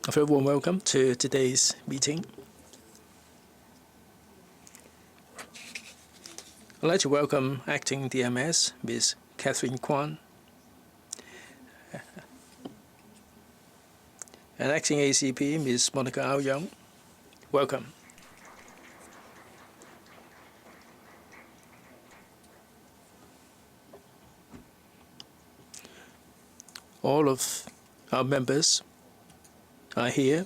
A very warm welcome to today's meeting. I'd like to welcome Acting DMS, Ms. Catherine Kwan, and Acting ACP, Ms. Monica Ao-Young. Welcome. All of our members are here,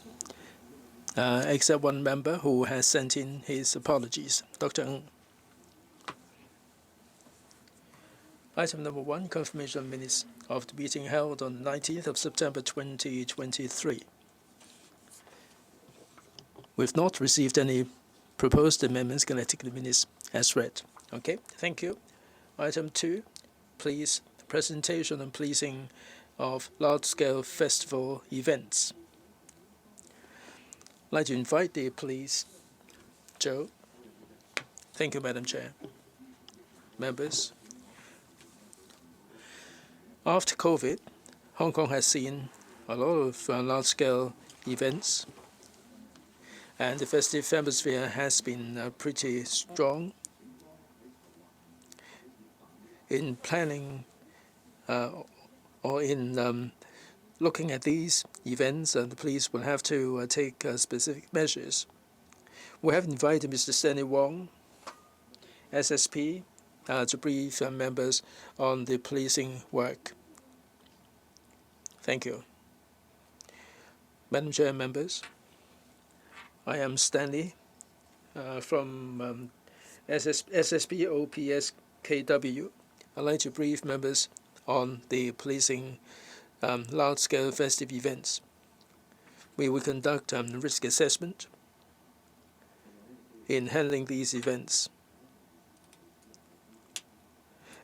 except one member who has sent in his apologies, Dr. Ng. Item number 1, confirmation of minutes of the meeting held on the 19th of September 2023. We've not received any proposed amendments. Can I take the minutes as read? Okay, thank you. Item 2, please, the presentation and policing of large-scale festival events. I'd like to invite the police. Joe. Thank you, Madam Chair. Members. After COVID, Hong Kong has seen a lot of large-scale events, and the festive atmosphere has been pretty strong. In planning or in looking at these events, the police will have to take specific measures. We have invited Mr. Daniel Mui, SSP, to brief members on the policing work. Thank you. Madam Chair, members, I am Stanley from SSP OPS KW. I'd like to brief members on the policing large-scale festive events. We will conduct risk assessment in handling these events.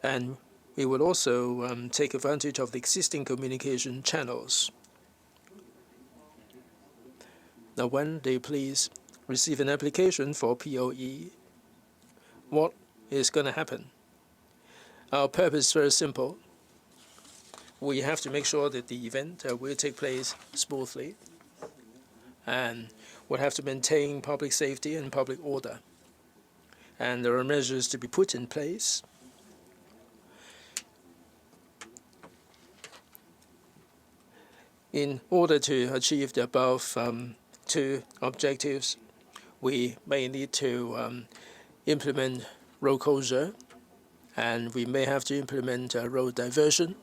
And we will also take advantage of the existing communication channels. Now, when the police receive an application for POE, what is going to happen? Our purpose is very simple. We have to make sure that the event will take place smoothly, and we'll have to maintain public safety and public order. And there are measures to be put in place. In order to achieve the above two objectives, we may need to implement road closure, and we may have to implement road diversion.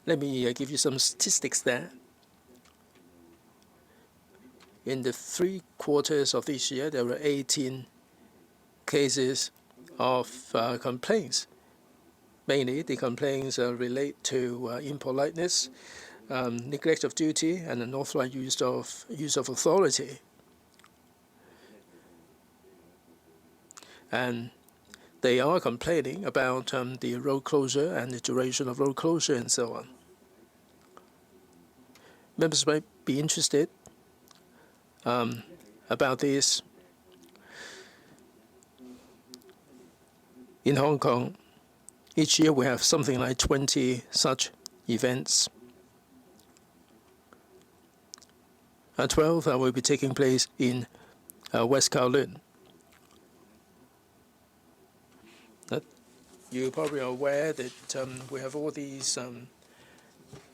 Let me give you some statistics there. In the 3 quarters of this year, there were 18 cases of complaints. Mainly, the complaints relate to impoliteness, neglect of duty, and unauthorized use of authority. And they are complaining about the road closure and the duration of road closure and so on. Members might be interested about this. In Hong Kong, each year we have something like 20 such events. 12 will be taking place in West Kowloon. You probably are aware that we have all these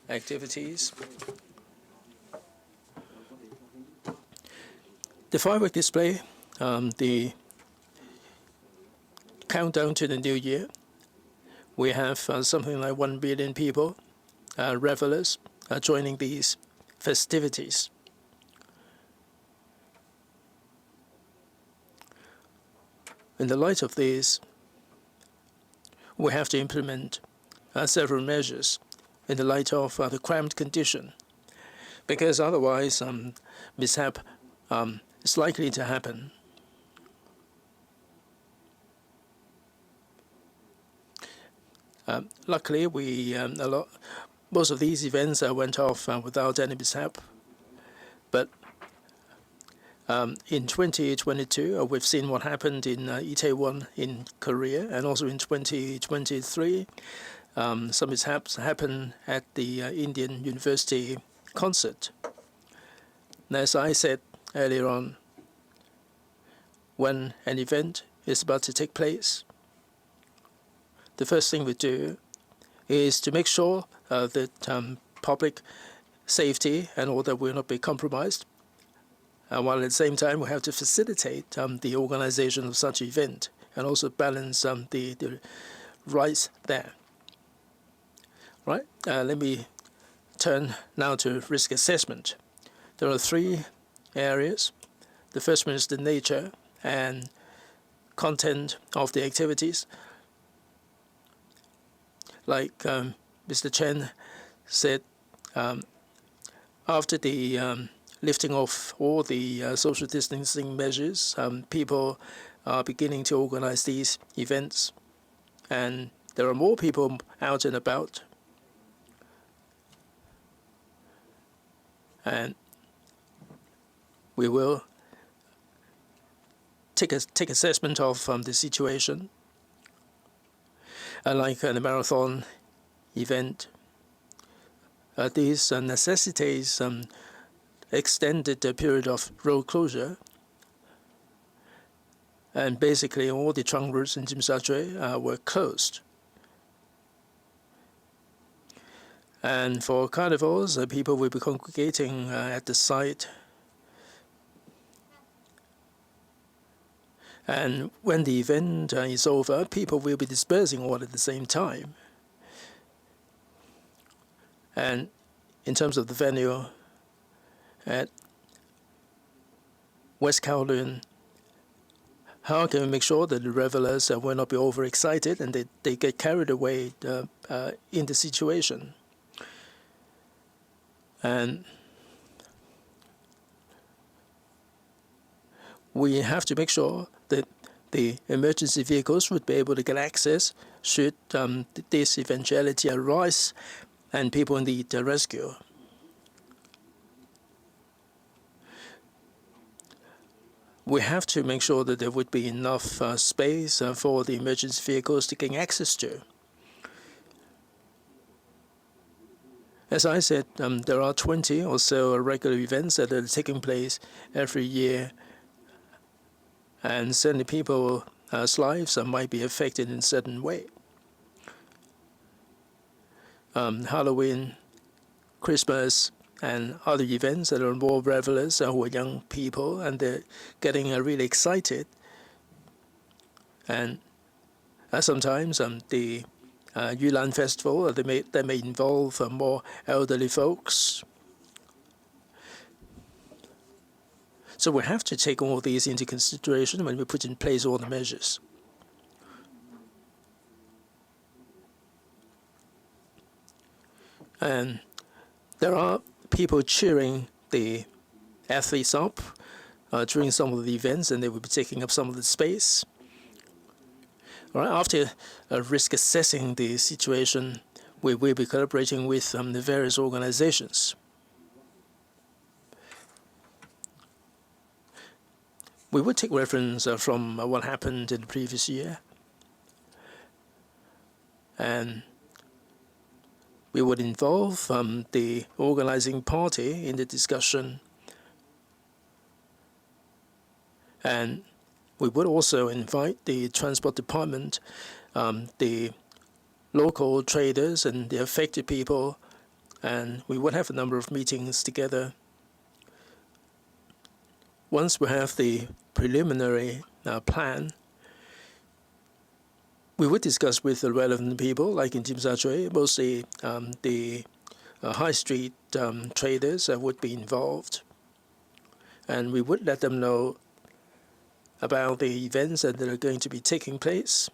activities. The firework display, the countdown to the new year, we have something like 1 billion people, revelers, joining these festivities. In the light of this, we have to implement several measures in the light of the cramped condition, because otherwise mishap is likely to happen. Luckily, most of these events went off without any mishap, but in 2022, we've seen what happened in Itaewon in Korea, and also in 2023, some mishaps happened at the Indian University concert. And as I said earlier on, when an event is about to take place, the first thing we do is to make sure that public safety and order will not be compromised, while at the same time we have to facilitate the organization of such an event and also balance the rights there. Right? Let me turn now to risk assessment. There are three areas. The first one is the nature and content of the activities. Like Mr. Chen said, after the lifting of all the social distancing measures, people are beginning to organize these events, and there are more people out and about. And we will take assessment of the situation. Like the marathon event, this necessitates extended period of road closure, and basically all the trunk roads in Tsim Sha Tsui were closed. And for carnivals, people will be congregating at the site. And when the event is over, people will be dispersing all at the same time. And in terms of the venue at West Kowloon, how can we make sure that the revelers will not be overexcited and they get carried away in the situation? And we have to make sure that the emergency vehicles would be able to get access should this eventuality arise and people need rescue. We have to make sure that there would be enough space for the emergency vehicles to gain access to. As I said, there are 20 or so regular events that are taking place every year, and certainly people's lives might be affected in a certain way. Halloween, Christmas, and other events that are more revelers who are young people, and they're getting really excited. And sometimes the Yulan Festival, they may involve more elderly folks. So we have to take all these into consideration when we put in place all the measures. And there are people cheering the athletes up during some of the events, and they will be taking up some of the space. All right, after risk assessing the situation, we will be collaborating with the various organizations. We would take reference from what happened in the previous year, and we would involve the organizing party in the discussion, and we would also invite the transport department, the local traders and the affected people, and we would have a number of meetings together. Once we have the preliminary plan, we would discuss with the relevant people, like in Tsim Sha Tsui, mostly the high street traders would be involved, and we would let them know about the events that are going to be taking place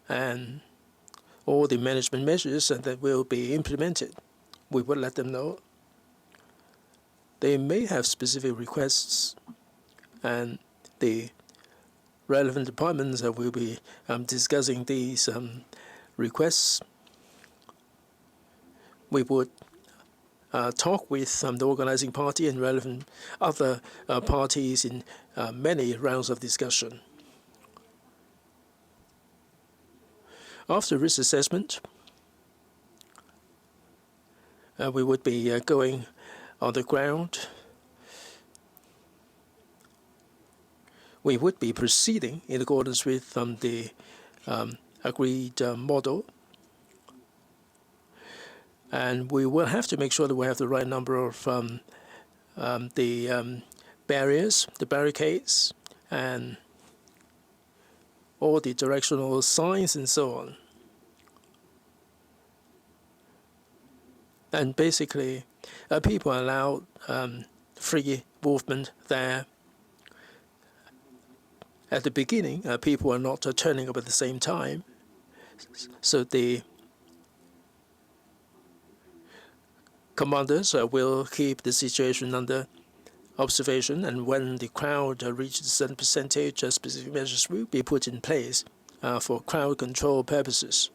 and all the management measures that will be implemented. We would let them know. They may have specific requests, and the relevant departments will be discussing these requests. We would talk with the organizing party and relevant other parties in many rounds of discussion. After risk assessment, we would be going on the ground. We would be proceeding in accordance with the agreed model. And we will have to make sure that we have the right number of the barriers, the barricades, and all the directional signs and so on. And basically, people are allowed free movement there. At the beginning, people are not turning up at the same time, so the commanders will keep the situation under observation, and when the crowd reaches a certain percentage, specific measures will be put in place for crowd control purposes.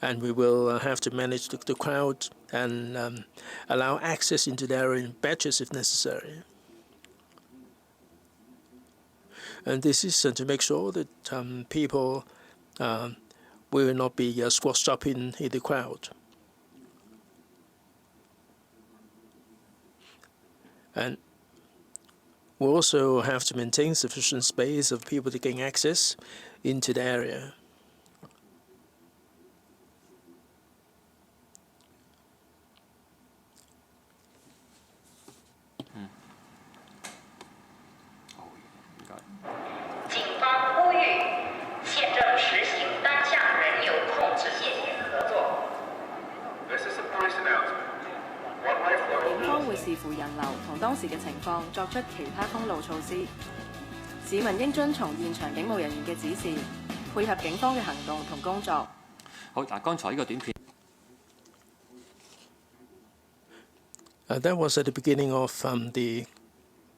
And we will have to manage the crowd and allow access into the area in batches if necessary. And this is to make sure that people will not be squashed up in the crowd. And we also have to maintain sufficient space of people to gain access into the area. That was at the beginning of the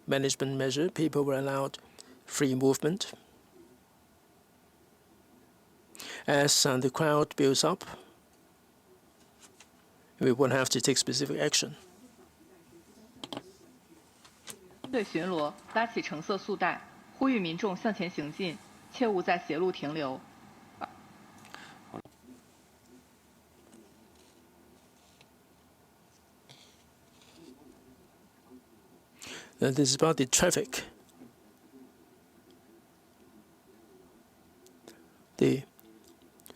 management measure. People were allowed free movement. As the crowd builds up, we will have to take specific action. 对巡逻拉起橙色束带，呼吁民众向前行进，切勿在斜路停留。This is about the traffic. The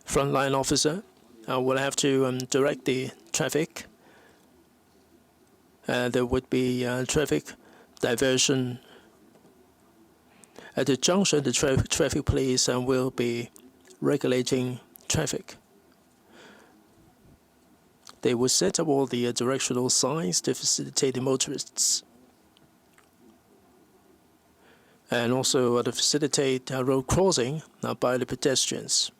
frontline officer will have to direct the traffic. There would be traffic diversion. At the junction, the traffic police will be regulating traffic. They will set up all the directional signs to facilitate the motorists, and also to facilitate road crossing by the pedestrians.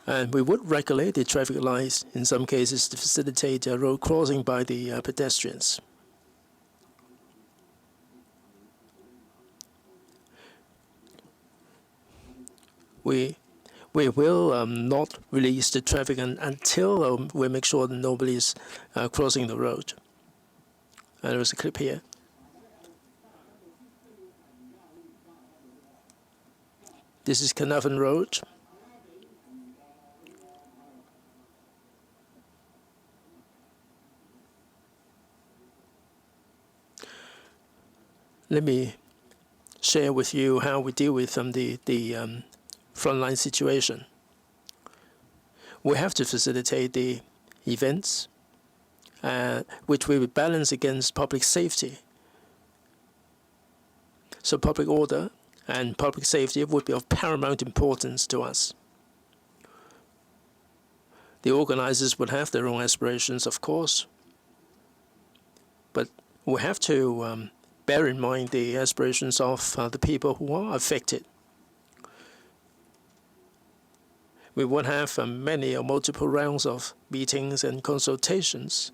And we would regulate the traffic lights in some cases to facilitate road crossing by the pedestrians. We will not release the traffic until we make sure that nobody is crossing the road. And there was a clip here. This is Carnarvon Road. Let me share with you how we deal with the frontline situation. We have to facilitate the events which we will balance against public safety. So public order and public safety would be of paramount importance to us. The organizers would have their own aspirations, of course, but we have to bear in mind the aspirations of the people who are affected. We would have many or multiple rounds of meetings and consultations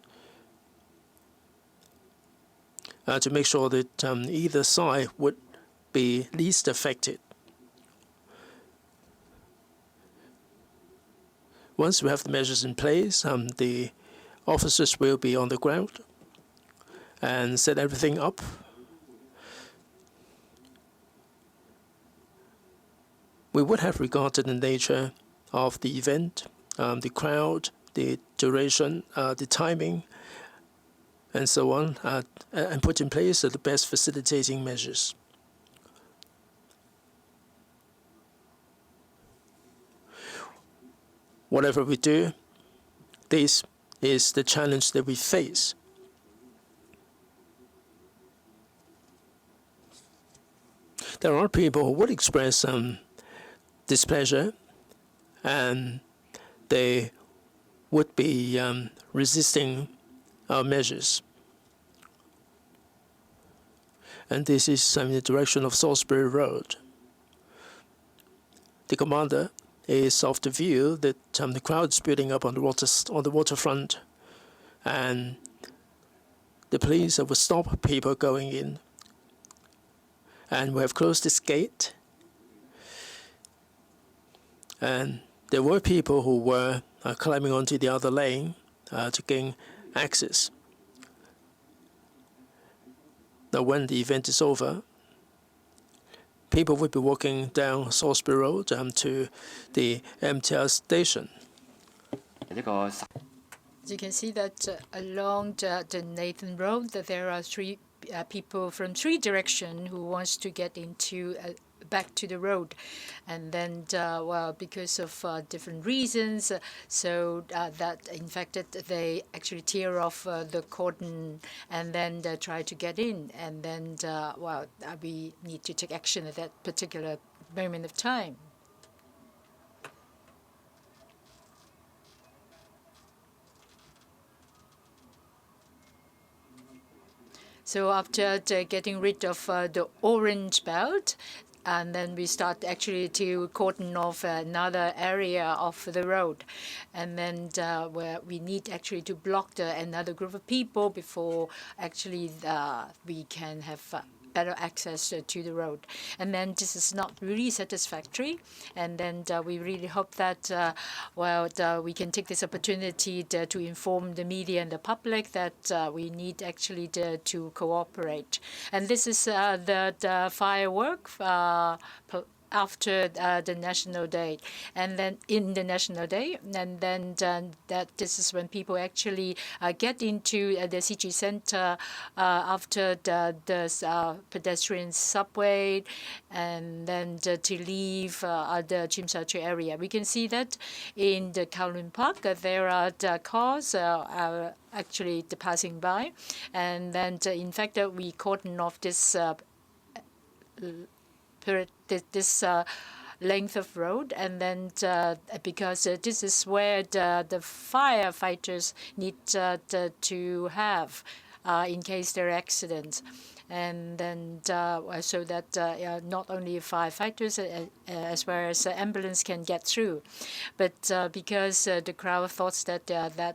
to make sure that either side would be least affected. Once we have the measures in place, the officers will be on the ground and set everything up. we would have regarded the nature of the event, the crowd, the duration, the timing, and so on, and put in place the best facilitating measures. Whatever we do, this is the challenge that we face. There are people who would express displeasure, and they would be resisting our measures. And this is in the direction of Salisbury Road. The commander is of the view that the crowd is building up on the waterfront, and the police will stop people going in. And we have closed this gate. And there were people who were climbing onto the other lane to gain access. Now, when the event is over, people will be walking down Salisbury Road to the MTR station. As you can see that along the Nathan Road, that there are three people from three directions who wants to get into back to the road, and then well, because of different reasons, so that in fact they actually tear off the cordon and then try to get in, and then well, we need to take action at that particular moment of time. So after getting rid of the orange belt, and then we start actually to cordon off another area of the road, and then where we need actually to block another group of people before actually we can have better access to the road. And then this is not really satisfactory, and then we really hope that well, we can take this opportunity to inform the media and the public that we need actually to cooperate. And this is the firework after the National Day, and then in the National Day, and then that this is when people actually get into the CG Center after the pedestrian subway, and then to leave the Tsim Sha Tsui area. We can see that in the Kowloon Park, there are the cars actually passing by, and then in fact we cordon off this this length of road, and then because this is where the firefighters need to have in case there are accidents. And then so that not only firefighters as well as ambulance can get through, but because the crowd thought that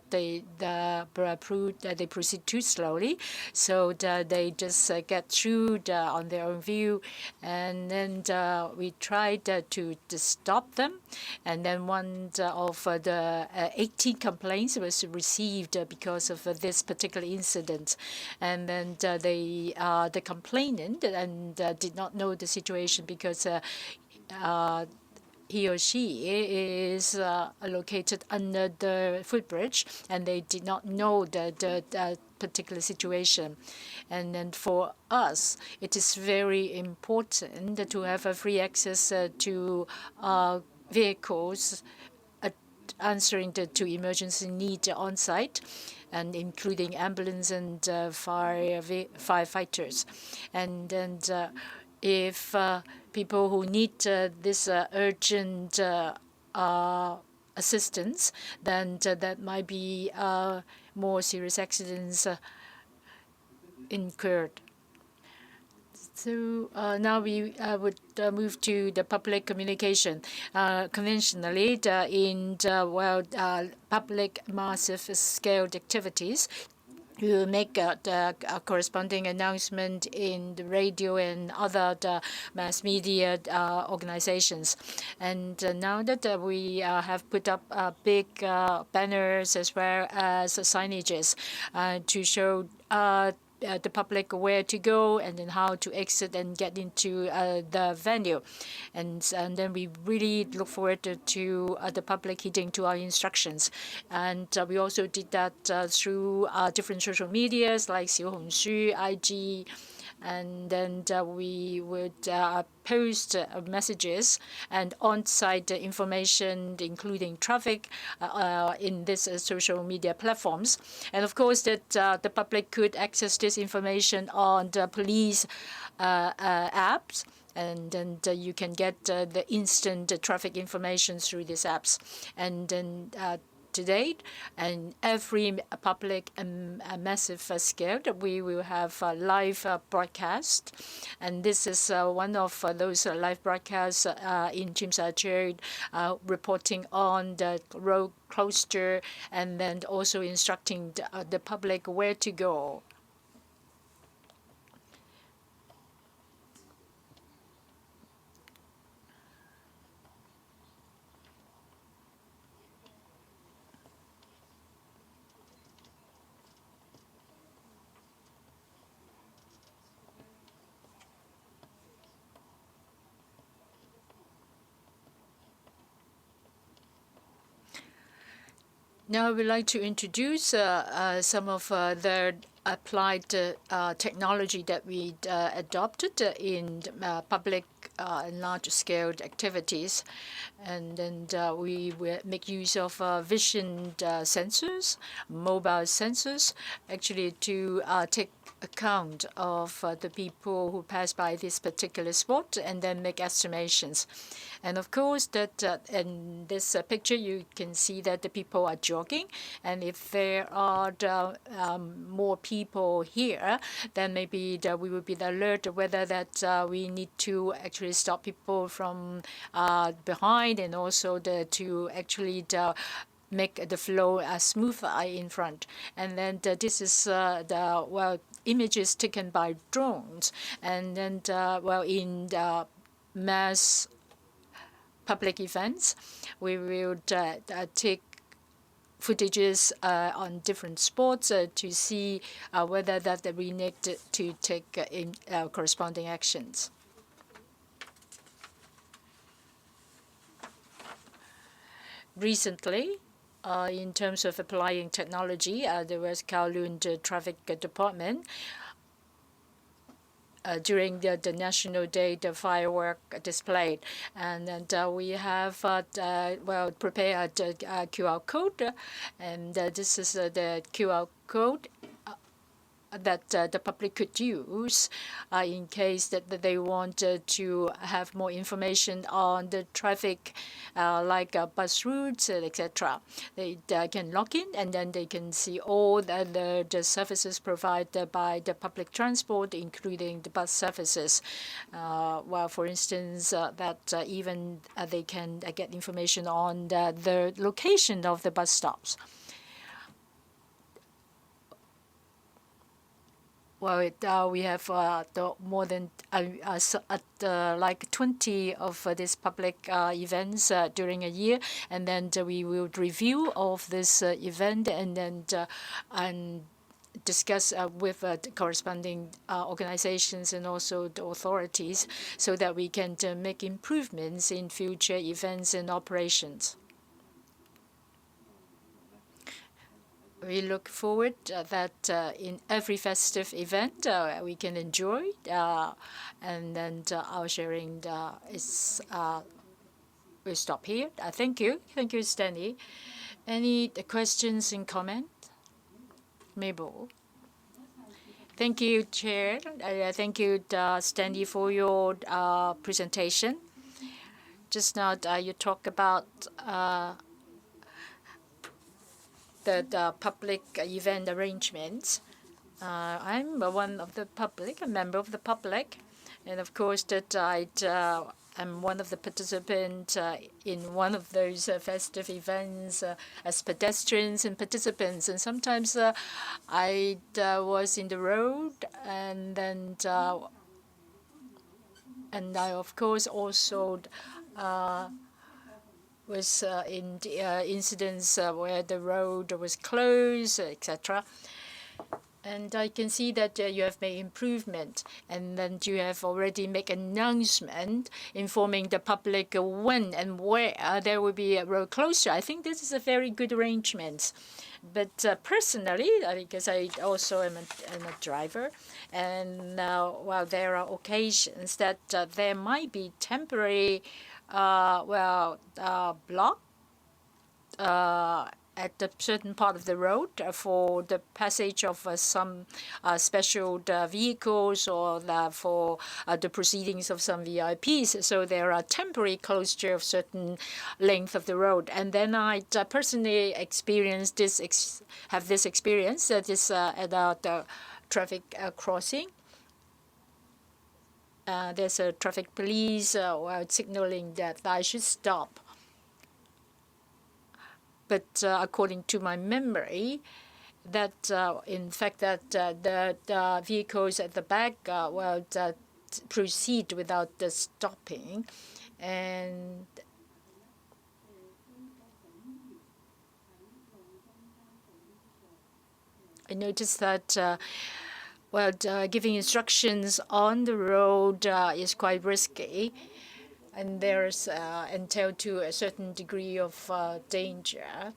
they proceed too slowly, so they just get through on their own view, and then we tried to stop them, and then one of the 18 complaints was received because of this particular incident, and then the complainant and did not know the situation because he or she is located under the footbridge, and they did not know the particular situation. And then for us, it is very important to have a free access to vehicles answering to emergency need on site, and including ambulance and firefighters. And then if people who need this urgent assistance, then that might be more serious accidents incurred. So now we would move to the public communication. Conventionally, in public massive scaled activities, we will make the corresponding announcement in the radio and other mass media organizations. And now that we have put up big banners as well as signages to show the public where to go and then how to exit and get into the venue. And then we really look forward to the public heeding to our instructions. And we also did that through different social medias like Xiaohongshu, IG, and then we would post messages and on-site information, including traffic, in these social media platforms. And of course, that the public could access this information on the police apps. And then you can get the instant traffic information through these apps. And then to date, and every public and massive scale, we will have a live broadcast. And this is one of those live broadcasts in Tsim Sha Tsui, reporting on the road closure and then also instructing the public where to go. Now I would like to introduce some of the applied technology that we adopted in public and large-scale activities. And then we will make use of vision sensors, mobile sensors, actually to take account of the people who pass by this particular spot and then make estimations. And of course, that in this picture, you can see that the people are jogging. And if there are more people here, then maybe we will be alert whether that we need to actually stop people from behind and also to actually make the flow smoother in front. And then this is images taken by drones. And then in the mass public events, we will take footages on different spots to see whether that we need to take corresponding actions. Recently, in terms of applying technology, there was Kowloon Traffic Department during the National Day, the firework displayed. And then we have prepared a QR code, and this is the QR code that the public could use in case that they want to have more information on the traffic, like bus routes, etc. They can log in and then they can see all the services provided by the public transport, including the bus services. For instance, that even they can get information on the location of the bus stops. Well, we have more than like 20 of these public events during a year, and then we will review of this event and then and discuss with the corresponding organizations and also the authorities so that we can make improvements in future events and operations. We look forward that in every festive event we can enjoy, and then our sharing will stop here. Thank you. Thank you, Stanley. Any questions and comments? Mabel. Thank you, Chair. Thank you, Stanley, for your presentation. Just now you talked about the public event arrangements. I'm one of the public, a member of the public, and of course that I'm one of the participants in one of those festive events as pedestrians and participants. And sometimes I was in the road, and then and I of course also was in the incidents where the road was closed, etc. And I can see that you have made improvement, and then you have already made announcement informing the public when and where there will be a road closure. I think this is a very good arrangement. But personally, because I also am a driver, and while there are occasions that there might be temporary, block at a certain part of the road for the passage of some special vehicles or for the proceedings of some VIPs. So there are temporary closure of certain length of the road. And then I personally experienced this, have this experience that is at the traffic crossing. There's a traffic police signaling that I should stop. But according to my memory, that in fact that the vehicles at the back proceed without the stopping, and I noticed that giving instructions on the road is quite risky. And there's entailed to a certain degree of danger,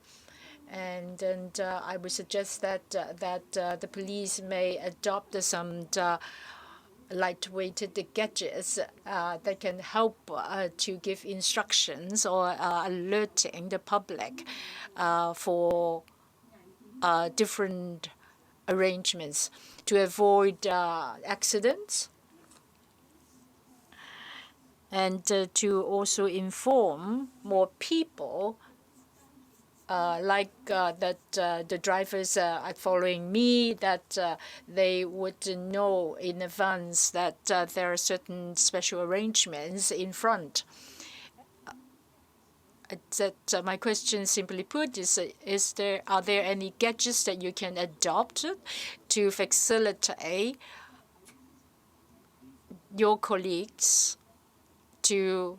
and I would suggest that the police may adopt some lightweighted gadgets that can help to give instructions or alerting the public for different arrangements to avoid accidents, and to also inform more people like that the drivers are following me, that they would know in advance that there are certain special arrangements in front. That my question, simply put, is are there any gadgets that you can adopt to facilitate your colleagues to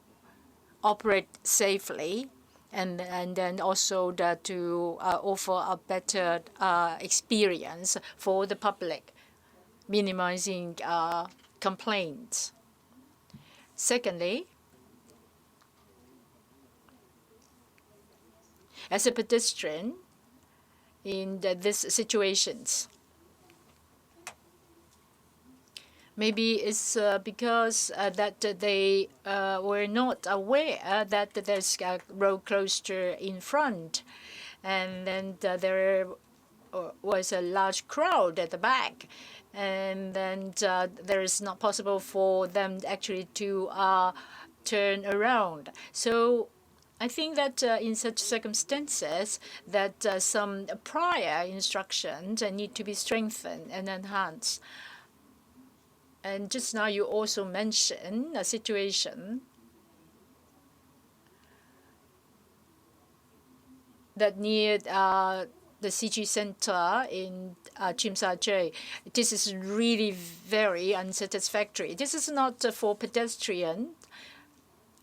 operate safely, and then also to offer a better experience for the public, minimizing complaints? Secondly, as a pedestrian in these situations, maybe it's because that they were not aware that there's a road closure in front, and then there was a large crowd at the back, and then there is not possible for them actually to turn around. So I think that in such circumstances that some prior instructions need to be strengthened and enhanced. And just now you also mentioned a situation that near the CG Center in Tsim Sha Tsui. This is really very unsatisfactory. This is not for pedestrian,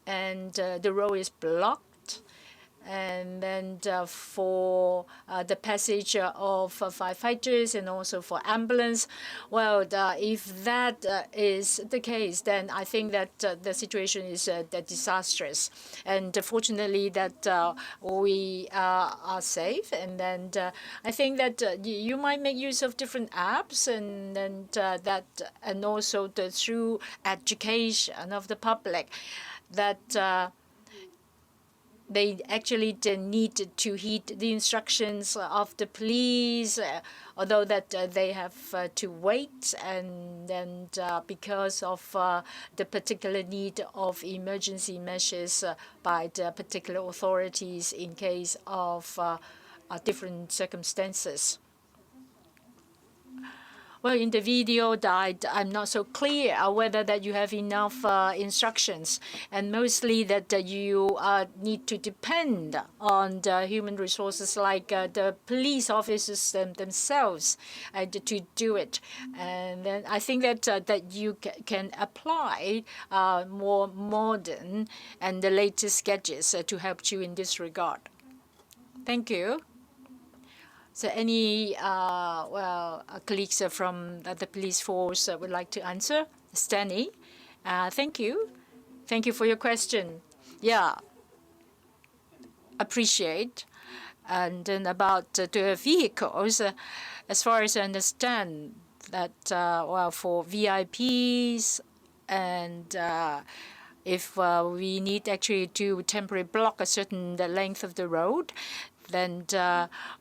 and the road is blocked. And then for the passage of firefighters and also for ambulance. Well, if that is the case, then I think that the situation is disastrous. And fortunately that we are safe. And then I think that you might make use of different apps, and then and also through education of the public, that they actually need to heed the instructions of the police, although that they have to wait, and then because of the particular need of emergency measures by the particular authorities in case of different circumstances. Well, in the video, I'm not so clear whether that you have enough instructions, and mostly that you need to depend on the human resources like the police officers themselves to do it. And then I think that you can apply more modern and the latest gadgets to help you in this regard. Thank you. So any colleagues from the police force would like to answer? Stanley, thank you. Thank you for your question. Yeah, appreciate. And then about the vehicles, as far as I understand, that for VIPs and if we need actually to temporarily block a certain length of the road, then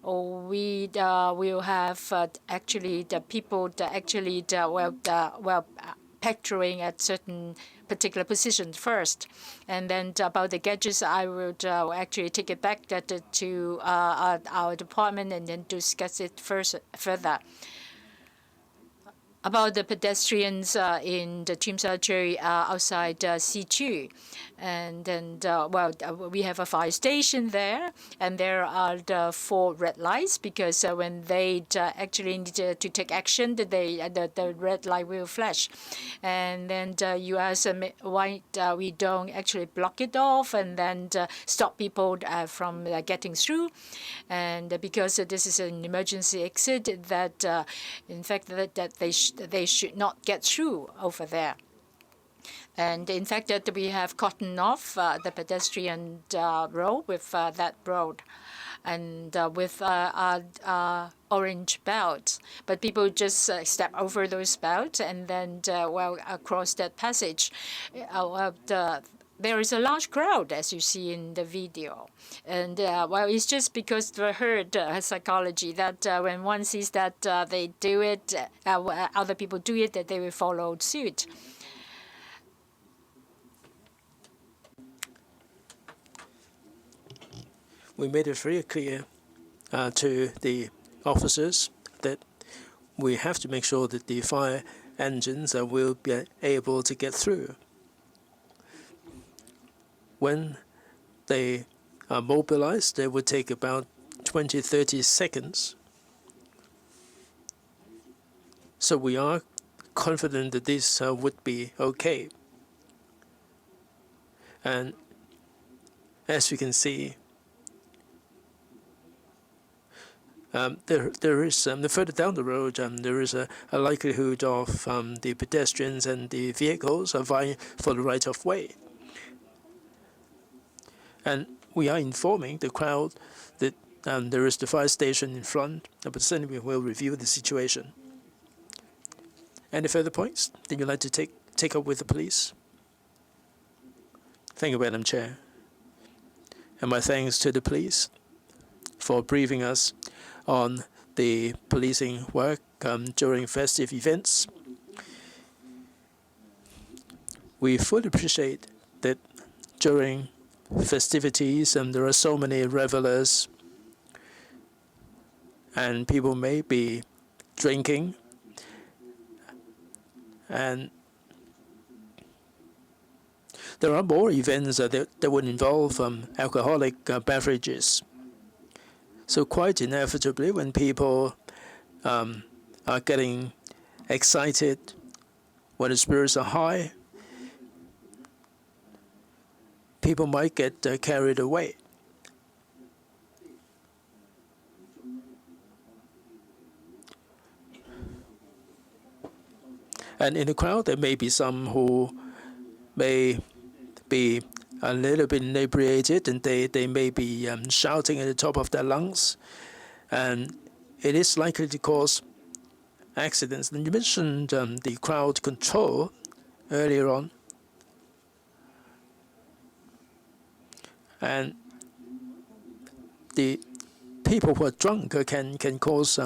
we will have actually the people that actually patrolling at certain particular positions first. And then about the gadgets, I would actually take it back to our department and then discuss it further. About the pedestrians in the Tsim Sha Tsui outside Sichu. And then, we have a fire station there, and there are the 4 red lights because when they actually need to take action, the red light will flash. And then you ask why we don't actually block it off and then stop people from getting through. And because this is an emergency exit, that in fact that they should not get through over there. And in fact, that we have gotten off the pedestrian road with that road, and with orange belts. But people just step over those belts and then across that passage. There is a large crowd, as you see in the video. And it's just because the herd psychology that when one sees that they do it, other people do it, that they will follow suit. We made it very clear to the officers that we have to make sure that the fire engines will be able to get through. When they are mobilized, they would take about 20-30 seconds. So we are confident that this would be okay. And as you can see, there is further down the road, there is a likelihood of the pedestrians and the vehicles vying for the right of way. And we are informing the crowd that there is the fire station in front, but certainly we will review the situation. Any further points that you'd like to take up with the police? Thank you, Madam Chair. And my thanks to the police for briefing us on the policing work during festive events. We fully appreciate that during festivities there are so many revelers and people may be drinking, and there are more events that would involve alcoholic beverages. So quite inevitably, when people are getting excited, when the spirits are high, people might get carried away. And in the crowd, there may be some who may be a little bit inebriated, and they may be shouting at the top of their lungs, and it is likely to cause accidents. And you mentioned the crowd control earlier on, and the people who are drunk can cause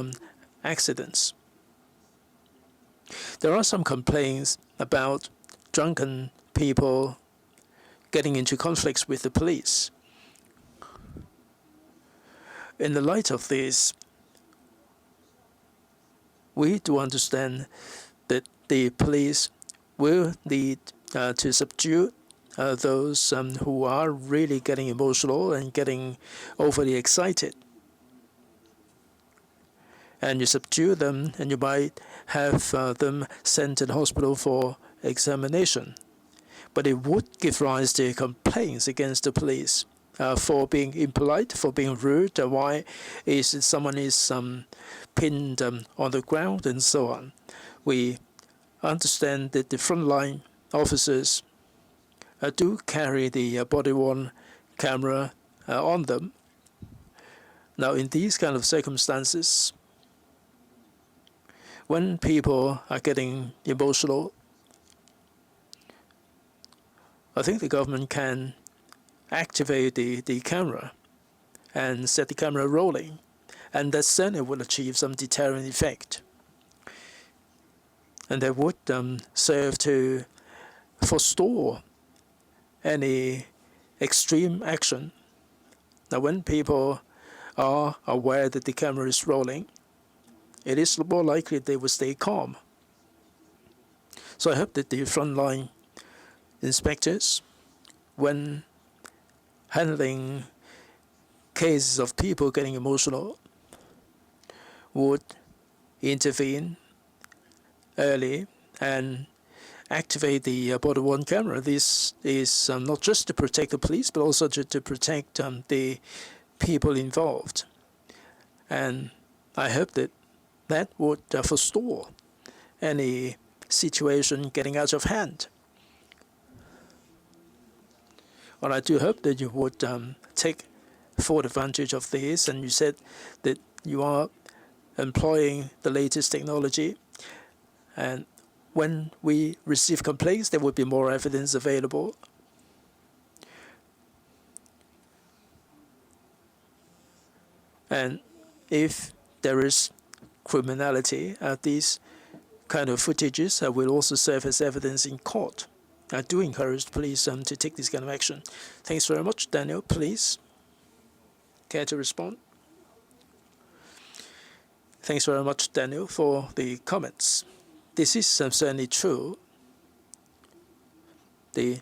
accidents. There are some complaints about drunken people getting into conflicts with the police. In the light of this, we do understand that the police will need to subdue those who are really getting emotional and getting overly excited. And you subdue them, and you might have them sent to the hospital for examination. But it would give rise to complaints against the police. for being impolite, for being rude? Why is it someone is pinned on the ground and so on? We understand that the frontline officers do carry the body-worn camera on them. Now, in these kind of circumstances, when people are getting emotional, I think the government can activate the camera and set the camera rolling, and that certainly will achieve some deterrent effect. And that would serve to forestall any extreme action. Now, when people are aware that the camera is rolling, it is more likely they will stay calm. So I hope that the frontline inspectors, when handling cases of people getting emotional, would intervene early and activate the body-worn camera. This is not just to protect the police, but also to protect the people involved. And I hope that that would forestall any situation getting out of hand. And I do hope that you would take full advantage of this. And you said that you are employing the latest technology. And when we receive complaints, there will be more evidence available. And if there is criminality, these kind of footages will also serve as evidence in court. I do encourage the police to take this kind of action. Thanks very much. Daniel, please. Care to respond? Thanks very much, Daniel, for the comments. This is certainly true. The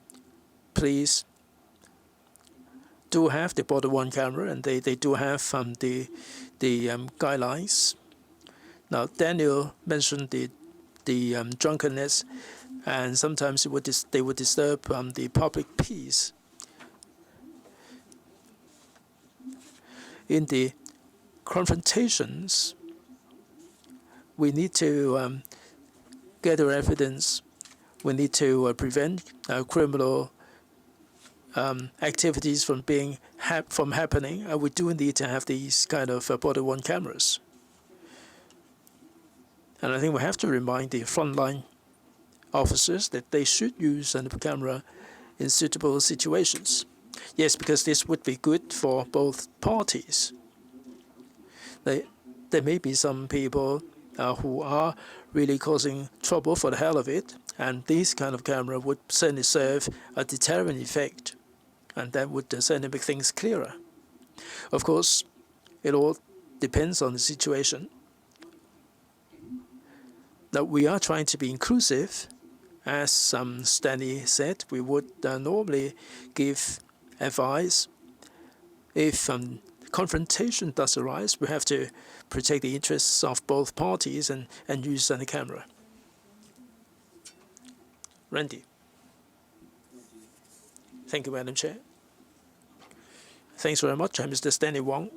police do have the body-worn camera, and they do have the guidelines. Now, Daniel mentioned the drunkenness, and sometimes they would disturb the public peace. In the confrontations, we need to gather evidence. We need to prevent criminal activities from happening. We do need to have these kind of body-worn cameras. And I think we have to remind the frontline officers that they should use the camera in suitable situations. Yes, because this would be good for both parties. There may be some people who are really causing trouble for the hell of it, and this kind of camera would certainly serve a deterrent effect, and that would certainly make things clearer. Of course, it all depends on the situation. Now, we are trying to be inclusive. As Stanley said, we would normally give advice. If confrontation does arise, we have to protect the interests of both parties and use the camera. Randy. Thank you, Madam Chair. Thanks very much, Mr. Stanley Wong.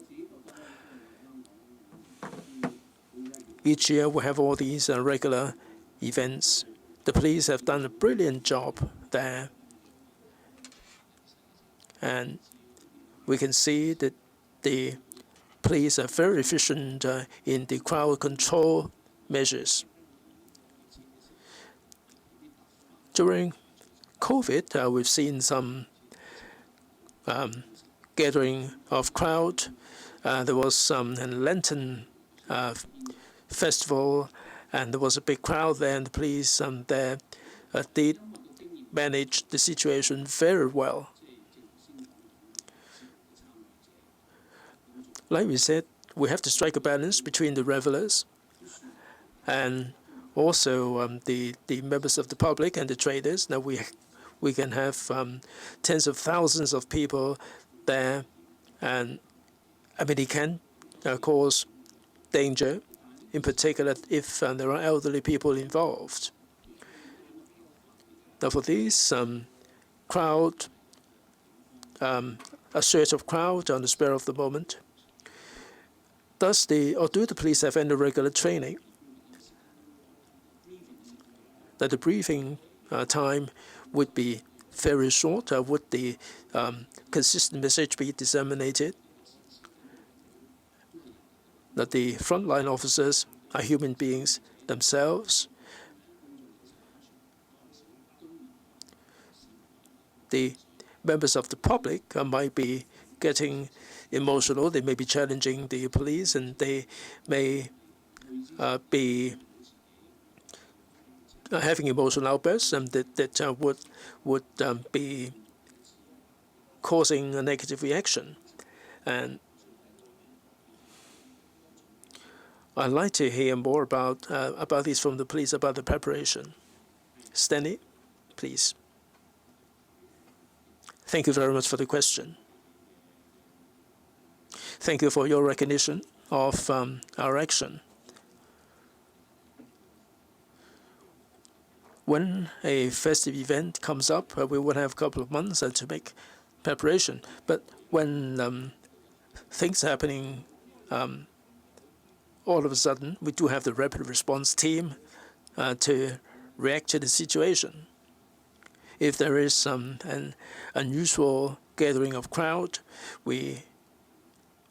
Each year we have all these regular events. The police have done a brilliant job there. And we can see that the police are very efficient in the crowd control measures. During COVID, we've seen some gathering of crowd. There was some Lantern Festival, and there was a big crowd there, and the police there did manage the situation very well. Like we said, we have to strike a balance between the revelers and also the members of the public and the traders. Now we can have tens of thousands of people there, and I mean it can cause danger, in particular if there are elderly people involved. Now for these crowd a surge of crowd on the spur of the moment. Do the police have any regular training that the briefing time would be very short? Would the consistent message be disseminated? That the frontline officers are human beings themselves. The members of the public might be getting emotional. They may be challenging the police, and they may be having emotional outbursts that would be causing a negative reaction. And I'd like to hear more about this from the police, about the preparation. Stanley, please. Thank you very much for the question. Thank you for your recognition of our action. When a festive event comes up, we would have a couple of months to make preparation. But when things are happening all of a sudden, we do have the rapid response team to react to the situation. If there is an unusual gathering of crowd, we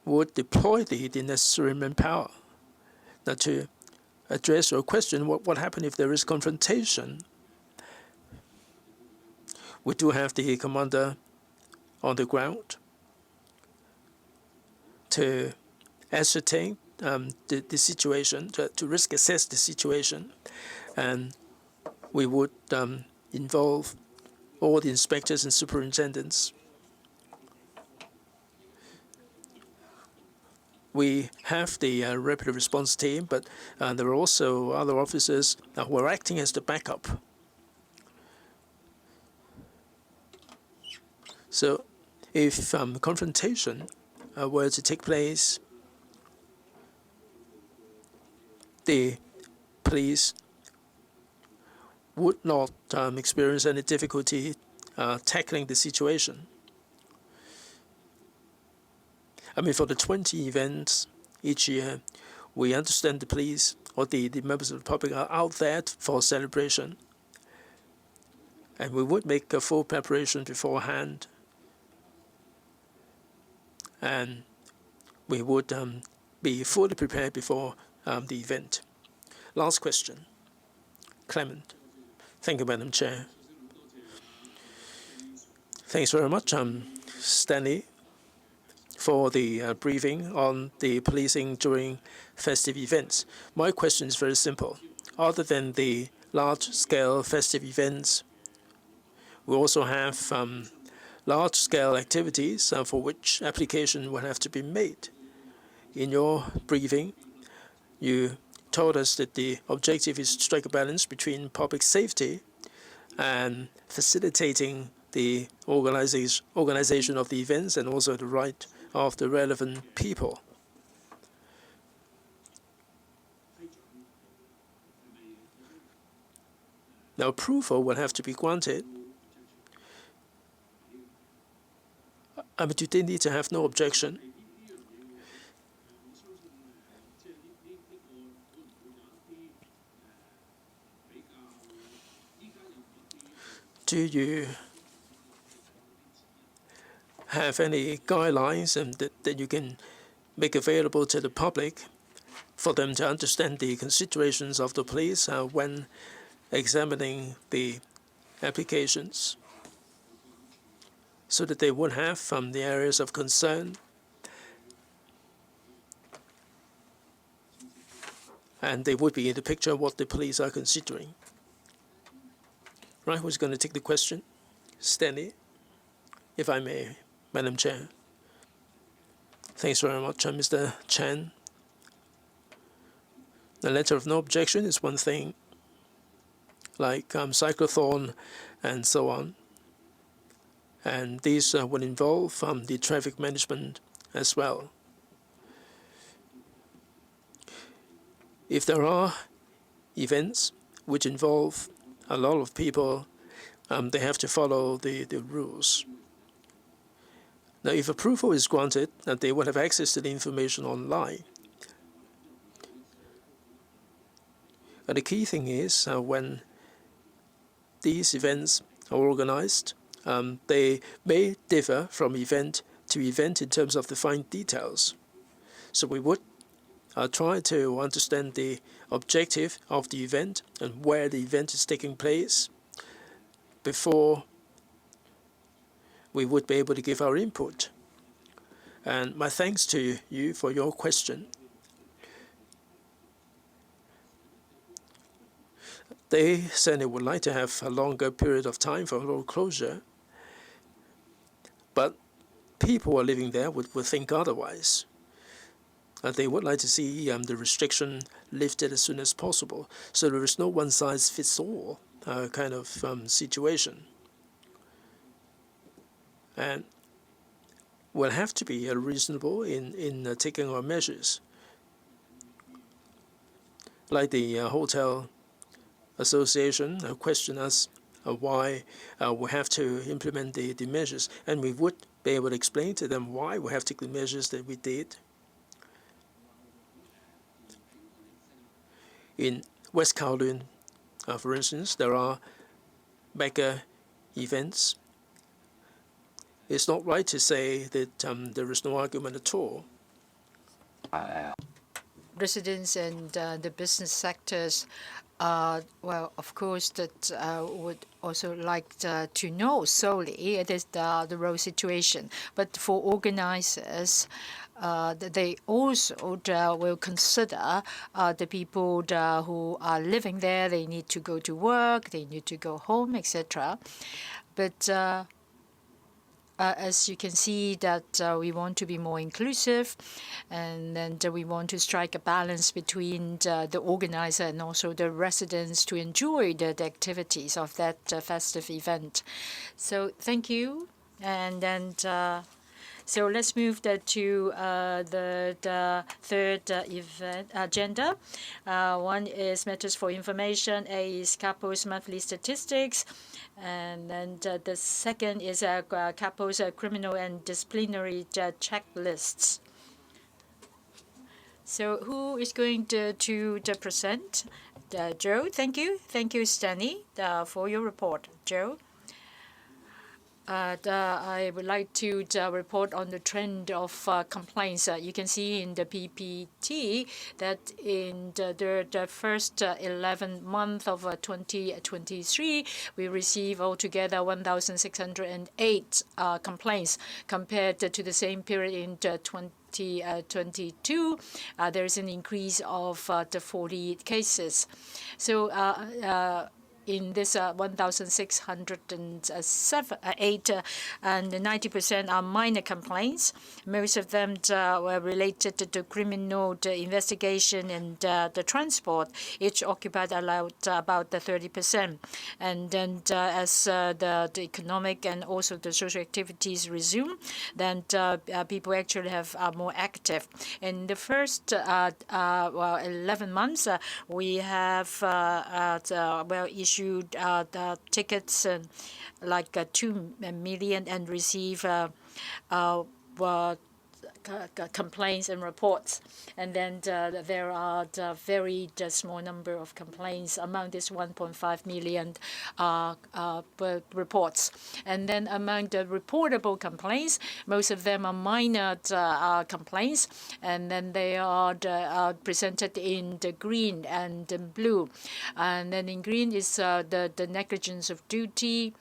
would deploy the necessary manpower. Now, to address your question, what happens if there is confrontation? We do have the commander on the ground to ascertain the situation, to risk assess the situation, and we would involve all the inspectors and superintendents. We have the rapid response team, but there are also other officers who are acting as the backup. So if confrontation were to take place, the police would not experience any difficulty tackling the situation. I mean, for the 20 events each year, we understand the police or the members of the public are out there for celebration. And we would make a full preparation beforehand. And we would be fully prepared before the event. Last question. Clement. Thank you, Madam Chair. Thanks very much, Stanley, for the briefing on the policing during festive events. My question is very simple. Other than the large-scale festive events, we also have large-scale activities for which application will have to be made. In your briefing, you told us that the objective is to strike a balance between public safety and facilitating the organization of the events and also the right of the relevant people. Now, approval will have to be granted. I mean, do they need to have no objection? Do you have any guidelines that you can make available to the public for them to understand the considerations of the police when examining the applications, so that they would have the areas of concern and they would be in the picture of what the police are considering? Right, who's going to take the question? Stanley, if I may, Madam Chair. Thanks very much, Mr. Chan. The letter of no objection is one thing, like cyclothon and so on. And these will involve the traffic management as well. If there are events which involve a lot of people, they have to follow the rules. Now, if approval is granted, they will have access to the information online. And the key thing is when these events are organized, they may differ from event to event in terms of the fine details. So we would try to understand the objective of the event and where the event is taking place before we would be able to give our input. And my thanks to you for your question. They said they would like to have a longer period of time for road closure, but people who are living there would think otherwise. They would like to see the restriction lifted as soon as possible, so there is no one-size-fits-all kind of situation. And we'll have to be reasonable in taking our measures. Like the Hotel Association questioned us why we have to implement the measures, and we would be able to explain to them why we have to take the measures that we did. In West Kowloon, for instance, there are mega events. It's not right to say that there is no argument at all. Residents and the business sectors, well, of course, that would also like to know solely it is the road situation. But for organizers, they also will consider the people who are living there. They need to go to work, they need to go home, etc. But as you can see that we want to be more inclusive, and then we want to strike a balance between the organizer and also the residents to enjoy the activities of that festive event. So thank you. And then so let's move to the third event agenda. One is matters for information. A is CAPO's monthly statistics. And then the second is CAPO's criminal and disciplinary checklists. So who is going to present? Joe, thank you. Thank you, Stanley, for your report. Joe? I would like to report on the trend of complaints. You can see in the PPT that in the first 11 months of 2023, we received altogether 1,608 complaints compared to the same period in 2022. There is an increase of the 40 cases. So in this 1,608, and 90% are minor complaints. Most of them were related to criminal investigation and the transport. Each occupied about 30%. And then as the economic and also the social activities resume, then people actually are more active. In the first 11 months, we have issued the tickets like 2 million and receive complaints and reports. And then there are the very small number of complaints among this 1.5 million reports. And then among the reportable complaints, most of them are minor complaints, and then they are presented in the green and the blue. And then in green is the negligence of duty.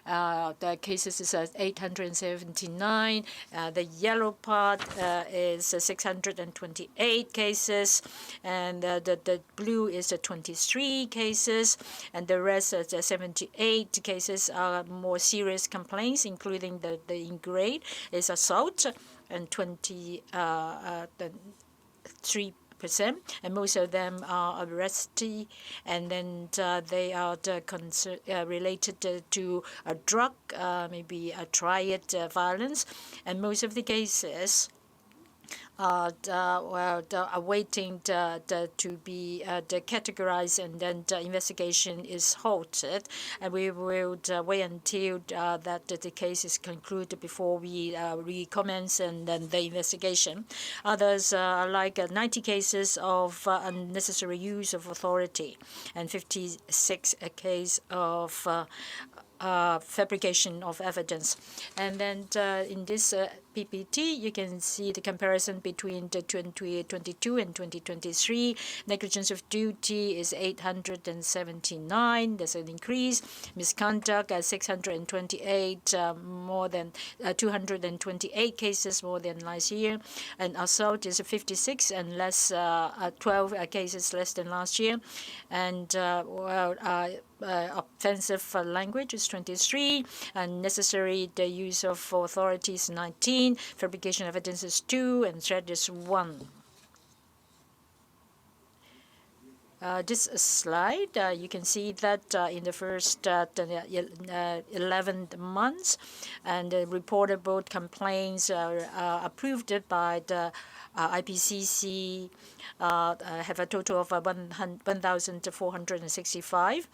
The cases is 879. The yellow part is 628 cases, and the blue is 23 cases, and the rest of the 78 cases are more serious complaints, including the in gray is assault and 23%, and most of them are arrested, and then they are related to a drug, maybe a triad violence, and most of the cases awaiting to be categorized, and then the investigation is halted. And we will wait until that the case is concluded before we recommence and then the investigation. Others are like 90 cases of unnecessary use of authority and 56 cases of fabrication of evidence. And then in this PPT, you can see the comparison between the 2022 and 2023. Negligence of duty is 879. There's an increase. Misconduct 628, more than 228 cases more than last year. And assault is 56 and less, 12 cases less than last year. And offensive language is 23, and necessary the use of authority is 19, fabrication evidence is 2, and threat is 1. This slide, you can see that in the first 11 months, and the reportable complaints are approved by the IPCC have a total of 1,465,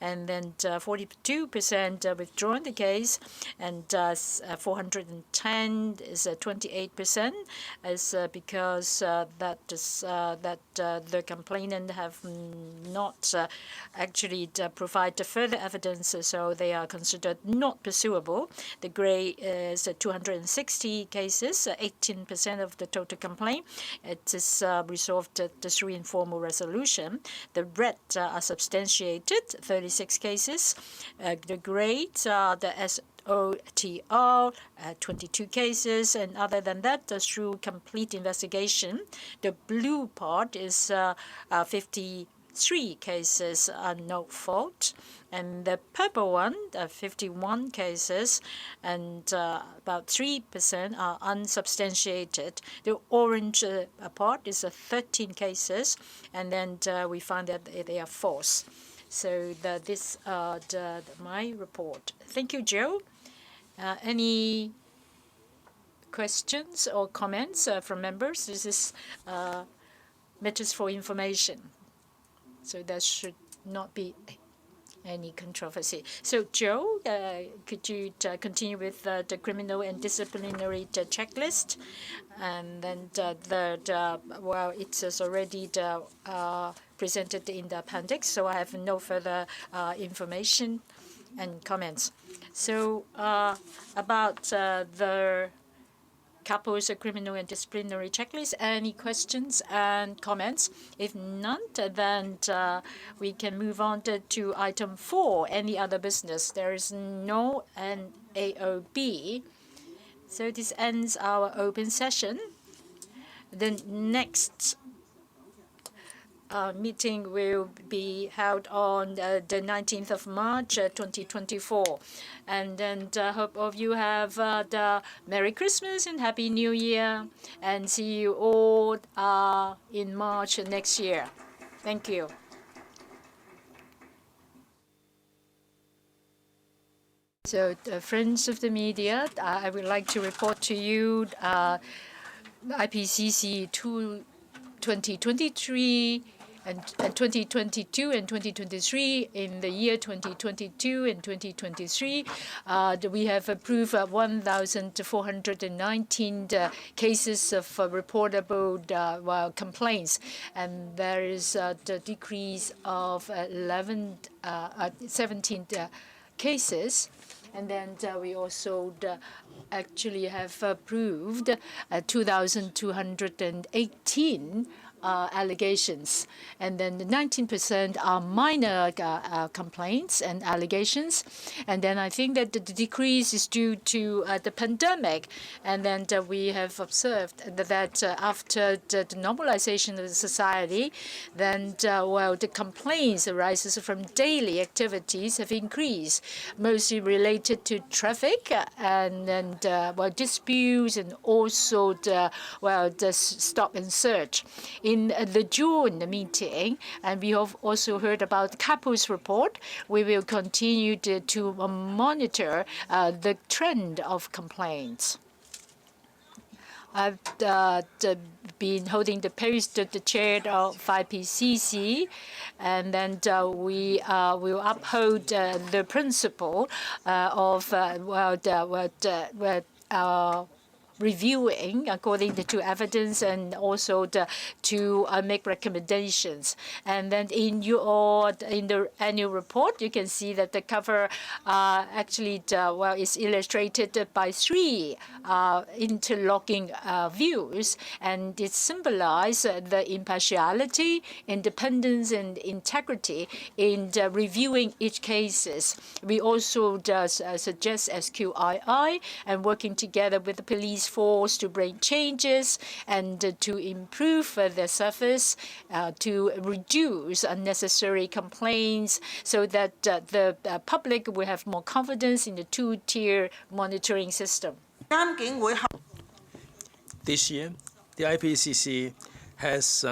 and then 42% withdrawn the case, and 410 is 28%, is because the complainant have not actually provide further evidence, so they are considered not pursuable. The gray is 260 cases, 18% of the total complaint. It is resolved through informal resolution. The red are substantiated, 36 cases. The gray are the OTR, 22 cases, and other than that, through complete investigation. The blue part is 53 cases are no fault, and the purple one, 51 cases, and about 3% are unsubstantiated. The orange part is 13 cases, and then we find that they are false. So this my report. Thank you, Joe. Any questions or comments from members? This is matters for information, so there should not be any controversy. So, Joe, could you continue with the criminal and disciplinary checklist? And then well, it is already presented in the appendix, so I have no further information and comments. So about the CAPO's criminal and disciplinary checklist, any questions and comments? If none, then we can move on to item 4, any other business. There is no NAOB. So this ends our open session. The next meeting will be held on the 19th of March, 2024. And then I hope all of you have the Merry Christmas and Happy New Year, and see you all in March next year. Thank you. So, friends of the media, I would like to report to you IPCC 2023 and 2022 and 2023. In the year 2022 and 2023, we have approved 1,419 cases of reportable complaints, and there is the decrease of 17 cases. And then we also actually have approved 2,218 allegations, and then 19% are minor complaints and allegations. And then I think that the decrease is due to the pandemic. And then we have observed that after the normalization of the society, then well, the complaints arises from daily activities have increased, mostly related to traffic and then well, disputes, and also the stop and search. In the June meeting, and we have also heard about CAPO's report, we will continue to monitor the trend of complaints. I've been holding the post of the chair of IPCC, and then we will uphold the principle of reviewing according to evidence and also to make recommendations. And then in the annual report, you can see that the cover actually is illustrated by 3 interlocking views, and it symbolizes the impartiality, independence, and integrity in reviewing each cases. We also suggest SQII and working together with the police force to bring changes and to improve the service, to reduce unnecessary complaints so that the public will have more confidence in the 2-tier monitoring system. This year, the IPCC has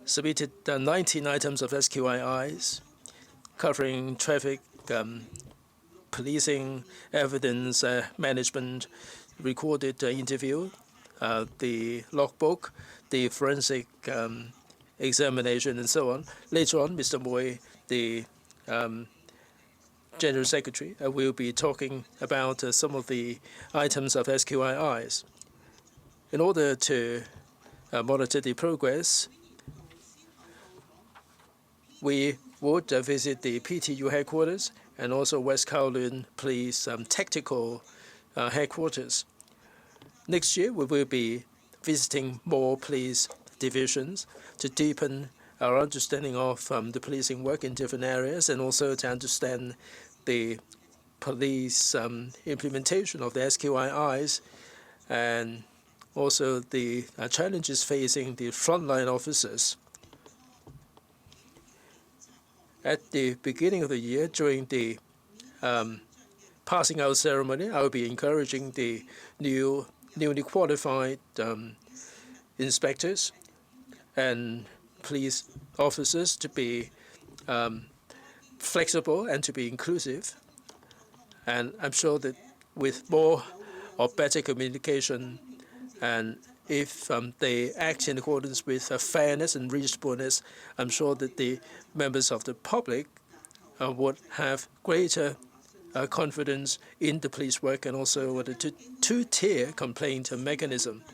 submitted 19 items of SQIIs covering traffic, policing, evidence management, recorded interview, the logbook, the forensic examination, and so on. Later on, Mr. Mui, the General Secretary, will be talking about some of the items of SQIIs. In order to monitor the progress, we would visit the PTU headquarters and also West Kowloon Police Tactical headquarters. Next year, we will be visiting more police divisions to deepen our understanding of the policing work in different areas and also to understand the police implementation of the SQIIs and also the challenges facing the frontline officers. At the beginning of the year, during the passing out ceremony, I will be encouraging the newly qualified inspectors and police officers to be flexible and to be inclusive. And I'm sure that with more or better communication, and if they act in accordance with fairness and reasonableness, I'm sure that the members of the public would have greater confidence in the police work and also the 2-tier complaint mechanism.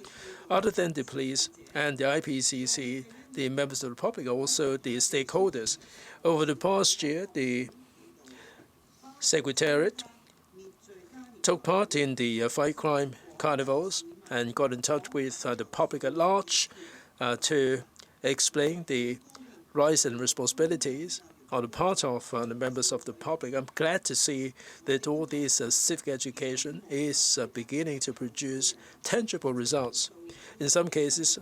Other than the police and the IPCC, the members of the public are also the stakeholders. Over the past year, the Secretariat took part in the Fight Crime Carnivals and got in touch with the public at large to explain the rights and responsibilities on the part of the members of the public. I'm glad to see that all this civic education is beginning to produce tangible results. In some cases,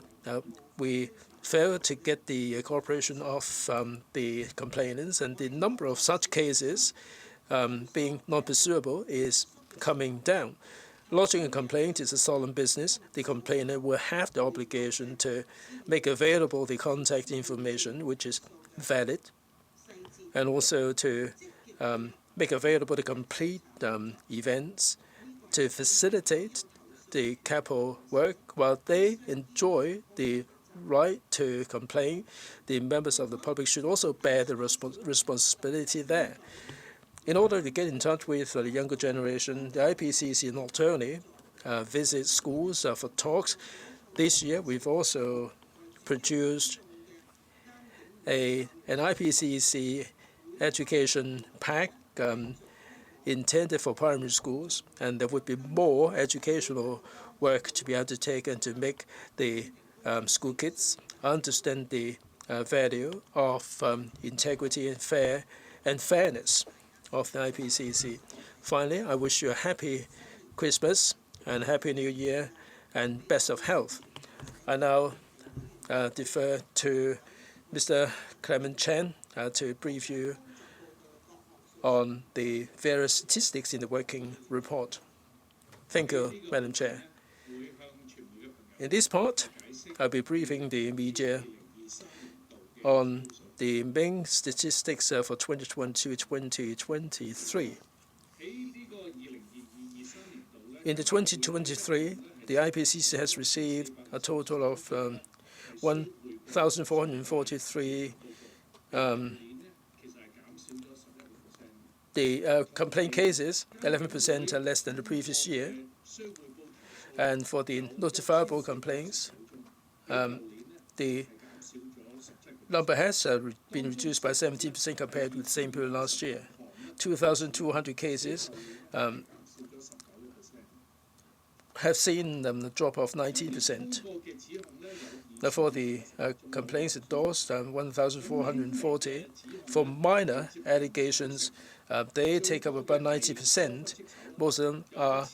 we failed to get the cooperation of the complainants, and the number of such cases being non-pursuable is coming down. Lodging a complaint is a solemn business. The complainant will have the obligation to make available the contact information, which is valid, and also to make available the complete events to facilitate the CAPO work. While they enjoy the right to complain, the members of the public should also bear the responsibility there. In order to get in touch with the younger generation, the IPCC not only visits schools for talks. This year, we've also produced an IPCC education pack intended for primary schools, and there would be more educational work to be undertaken to make the school kids understand the value of integrity and fairness of the IPCC. Finally, I wish you a happy Christmas and Happy New Year and best of health. I now defer to Mr. Clement Chan to brief you on the various statistics in the working report. Thank you, Madam Chair. In this part, I'll be briefing the media on the main statistics for 2022-2023. In the 2023 the IPCC has received a total of 1,443 complaint cases, 11% less than the previous year. And for the notifiable complaints, the number has been reduced by 17% compared with the same period last year. 2,200 cases have seen a drop of 19%. Now for the complaints endorsed, 1,440. For minor allegations, they take up about 90%. Most of them are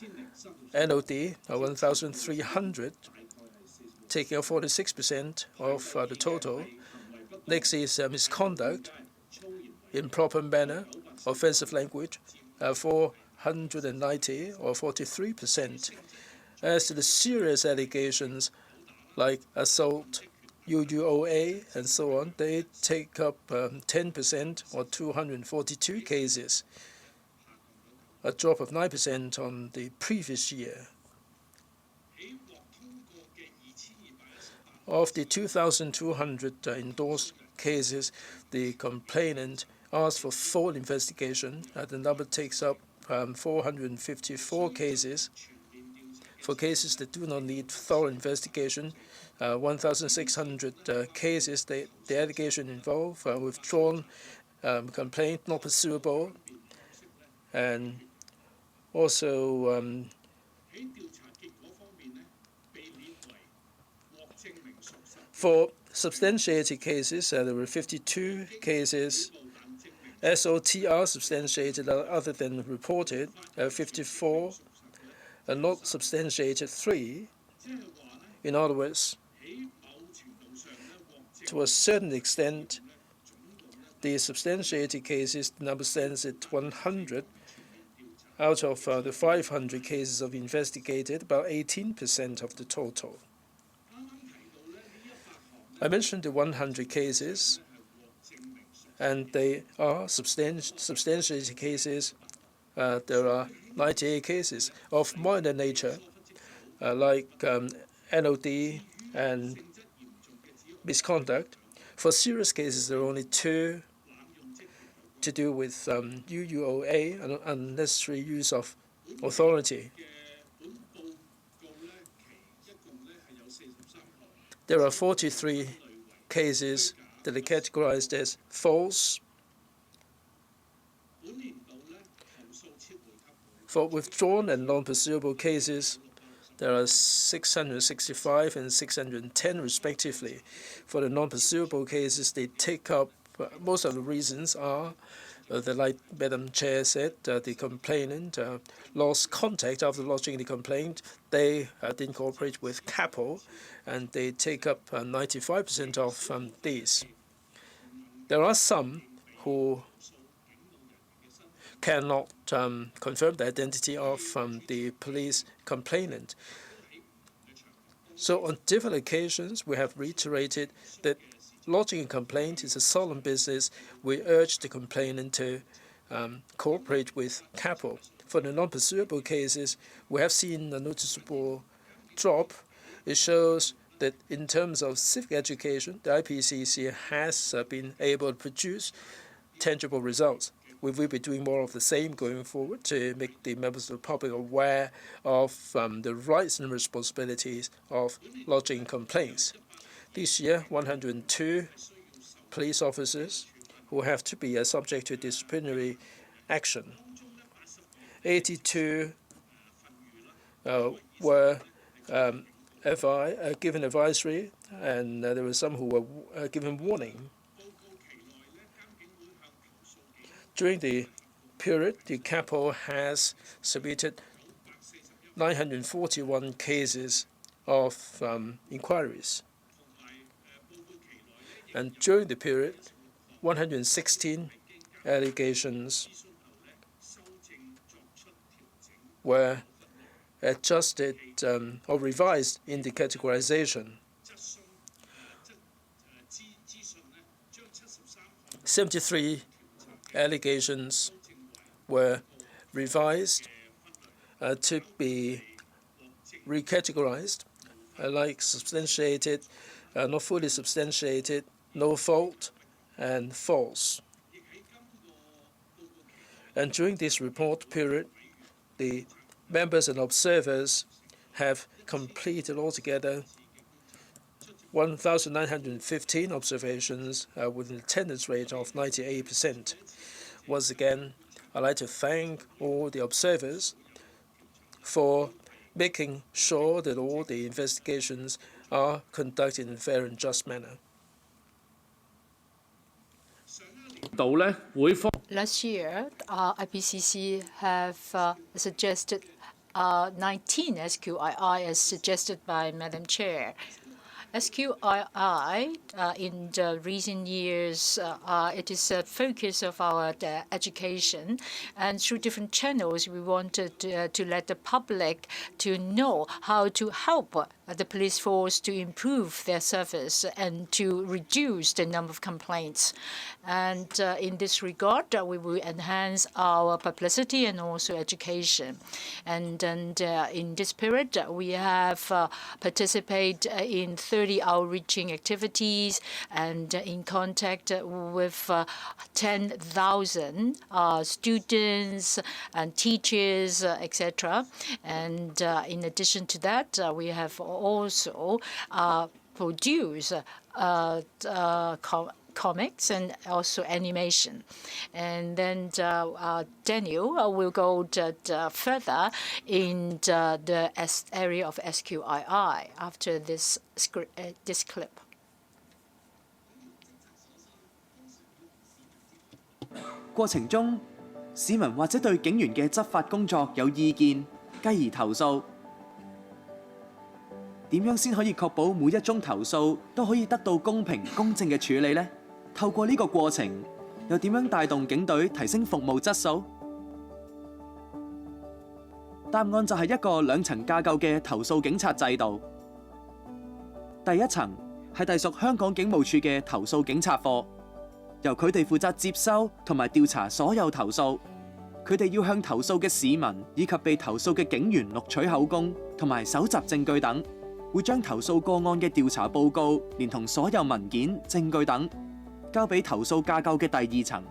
NOD, 1,300, taking up 46% of the total. Next is misconduct, improper manner, offensive language, 490 or 43%. As to the serious allegations like assault, UUOA, and so on, they take up 10% or 242 cases, a drop of 9% on the previous year. Of the 2,200 endorsed cases, the complainant asked for full investigation. The number takes up 454 cases. For cases that do not need thorough investigation, 1,600 cases, the allegation involved withdrawn complaint, not pursuable, and also for substantiated cases, there were 52 cases. SOTR substantiated other than reported, 54, and not substantiated 3. In other words, to a certain extent, the substantiated cases, the number stands at 100. Out of the 500 cases of investigated, about 18% of the total. I mentioned the 100 cases, and they are substantiated cases. There are 98 cases of minor nature, like NOD and misconduct. For serious cases, there are only 2 to do with UUOA, and unnecessary use of authority. There are 43 cases that are categorized as false. For withdrawn and non-pursuable cases, there are 665 and 610 respectively. For the non-pursuable cases, they take up, most of the reasons are, like Madam Chair said, the complainant lost contact after lodging the complaint. They didn't cooperate with CAPO, and they take up 95% of these. There are some who cannot confirm the identity of the police complainant. So on different occasions, we have reiterated that lodging a complaint is a solemn business. We urge the complainant to cooperate with CAPO. For the non-pursuable cases, we have seen a noticeable drop. It shows that in terms of civic education, the IPCC has been able to produce tangible results. We will be doing more of the same going forward to make the members of the public aware of the rights and responsibilities of lodging complaints. This year, 102 police officers who have to be subject to disciplinary action. 82 were given advisory, and there were some who were given warning. During the period, the CAPO has submitted 941 cases of inquiries. And during the period, 116 allegations were adjusted or revised in the categorization. 73 allegations were revised to be recategorized, like substantiated, not fully substantiated, no fault, and false. And during this report period, the members and observers have completed altogether 1,915 observations with an attendance rate of 98%. Once again, I'd like to thank all the observers for making sure that all the investigations are conducted in a fair and just manner. Last year, IPCC have suggested 19 SQII as suggested by Madam Chair. SQII in the recent years, it is a focus of our education, and through different channels, we wanted to let the public to know how to help the police force to improve their service and to reduce the number of complaints. And in this regard, we will enhance our publicity and also education. And in this period, we have participated in 30 outreaching activities and in contact with 10,000 students and teachers, etc. And in addition to that, we have also produced comics and also animation. And then Daniel will go further in the area of SQII after this clip. 過程中，市民或者對警員嘅執法工作有意見，繼而投訴。點樣先可以確保每一宗投訴都可以得到公平公正嘅處理呢？透過呢個過程，又點樣帶動警隊提升服務質素？答案就係一個2層架構嘅投訴警察制度。第一層係隸屬香港警務處嘅投訴警察課，由佢哋負責接收同埋調查所有投訴。佢哋要向投訴嘅市民以及被投訴嘅警員錄取口供同埋搜集證據等，會將投訴個案嘅調查報告連同所有文件、證據等，交俾投訴架構嘅第2層，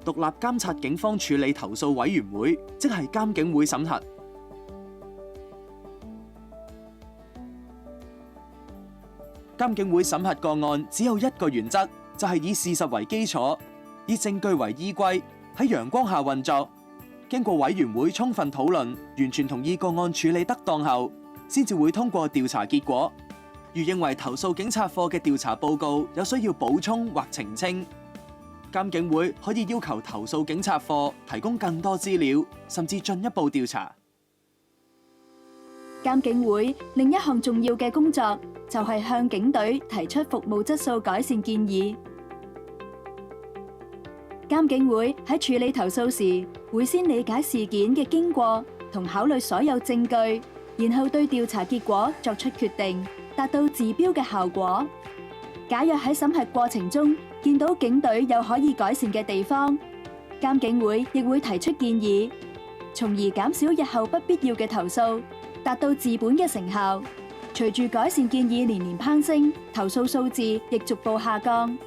獨立監察警方處理投訴委員會，即係監警會審核。監警會審核個案只有一個原則，就係以事實為基礎，以證據為依歸，喺陽光下運作。經過委員會充分討論，完全同意個案處理得當後，先至會通過調查結果。如認為投訴警察課嘅調查報告有需要補充或澄清，監警會可以要求投訴警察課提供更多資料，甚至進一步調查。監警會另一項重要嘅工作就係向警隊提出服務質素改善建議。監警會喺處理投訴時，會先理解事件嘅經過同考慮所有證據，然後對調查結果作出決定，達到治標嘅效果。假若喺審核過程中見到警隊有可以改善嘅地方，監警會亦會提出建議，從而減少日後不必要嘅投訴，達到治本嘅成效。隨住改善建議年年攀升，投訴數字亦逐步下降。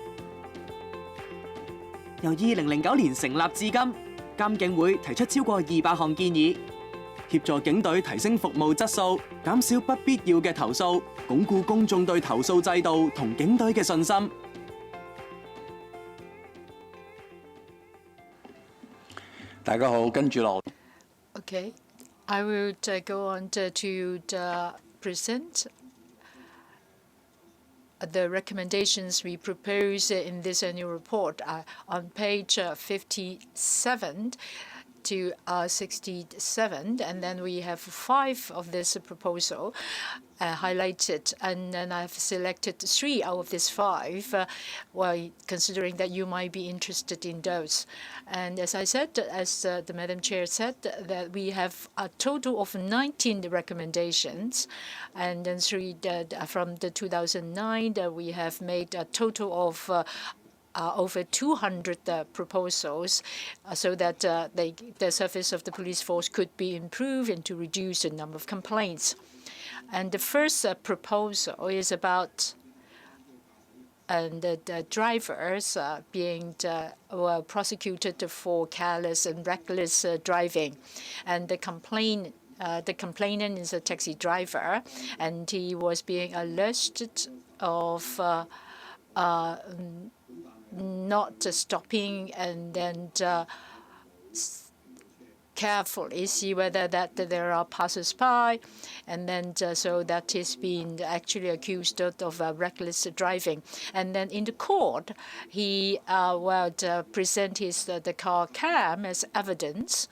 由2009年成立至今，監警會提出超過200項建議，協助警隊提升服務質素，減少不必要嘅投訴，鞏固公眾對投訴制度同警隊嘅信心。大家好，跟住落。Okay, I will go on to present the recommendations we propose in this annual report on page 57 to 67, and then we have 5 of this proposal highlighted, and then I've selected 3 out of these 5, while considering that you might be interested in those. And as I said, as the Madam Chair said, that we have a total of 19 recommendations, and then from the 2009, we have made a total of over 200 proposals so that the service of the police force could be improved and to reduce the number of complaints. And the first proposal is about the drivers being prosecuted for careless and reckless driving. And the complainant is a taxi driver, and he was being alleged of not stopping and then carefully see whether that there are passers-by, and then so that he's been actually accused of reckless driving. And then in the court, he present the car cam as evidence,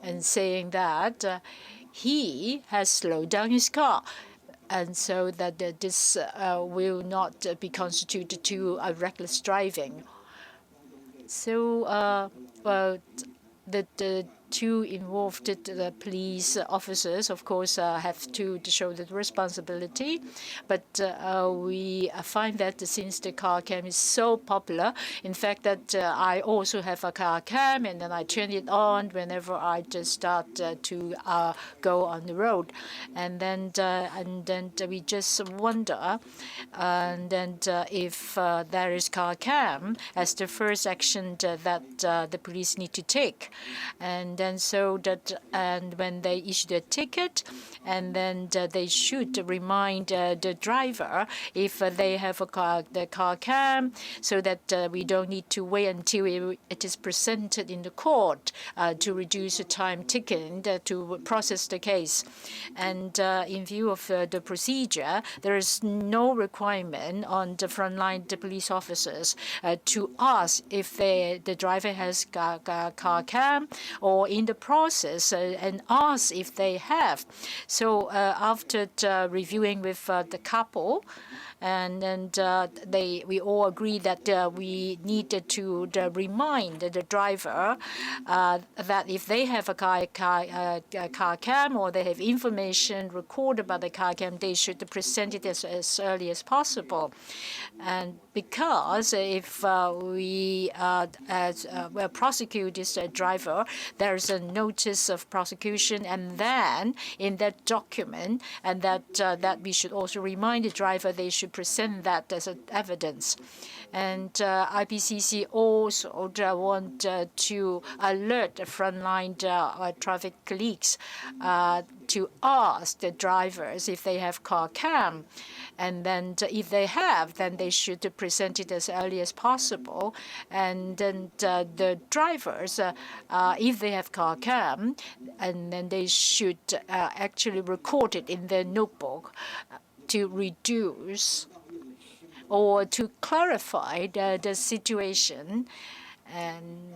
and saying that he has slowed down his car, and so that this will not be constituted to a reckless driving. So, the two involved police officers, of course, have to show the responsibility. But we find that since the car cam is so popular, in fact, that I also have a car cam, and then I turn it on whenever I just start to go on the road, and then we just wonder, and then if there is car cam as the first action that the police need to take, and then so that and when they issue the ticket, and then they should remind the driver if they have the car cam, so that we don't need to wait until it is presented in the court to reduce the time taken to process the case. And in view of the procedure, there is no requirement on the frontline police officers to ask if the driver has car cam, or in the process and ask if they have. So after reviewing with the CAPO, and then we all agree that we needed to remind the driver that if they have a car cam, or they have information recorded by the car cam, they should present it as early as possible. And because if we prosecute this driver, there's a notice of prosecution, and then in that document, and that we should also remind the driver they should present that as evidence. And IPCC also want to alert the frontline traffic colleagues to ask the drivers if they have car cam, and then if they have, then they should present it as early as possible. And then the drivers, if they have car cam, and then they should actually record it in their notebook to reduce or to clarify the situation, and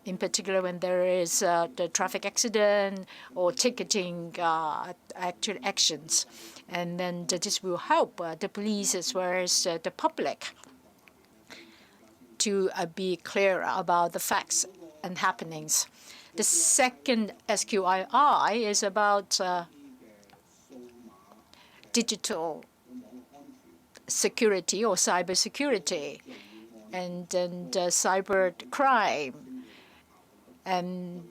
in particular when there is the traffic accident or ticketing actual actions. And then this will help the police as well as the public to be clearer about the facts and happenings. The second SQII is about digital security or cyber security, and cyber crime. And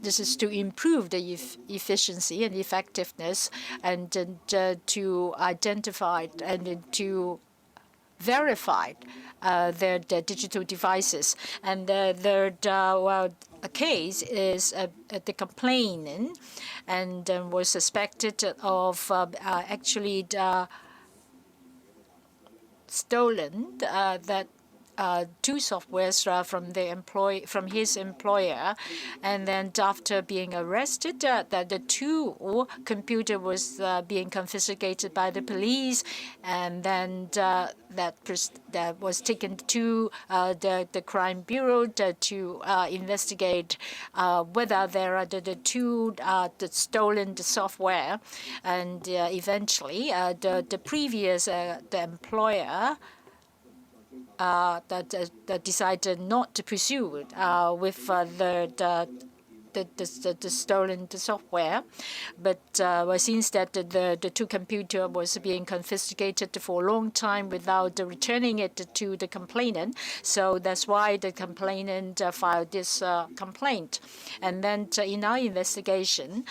this is to improve the efficiency and effectiveness, and to identify and to verify their digital devices. And the third case is the complainant, and was suspected of actually stolen that two softwares from his employer, and then after being arrested, that the two computer was being confiscated by the police, and then that was taken to the crime bureau to investigate whether there are the two the stolen software, and eventually the previous the employer that decided not to pursue with the the stolen software. But since that the two computer was being confiscated for a long time without returning it to the complainant, so that's why the complainant filed this complaint. And then in our investigation,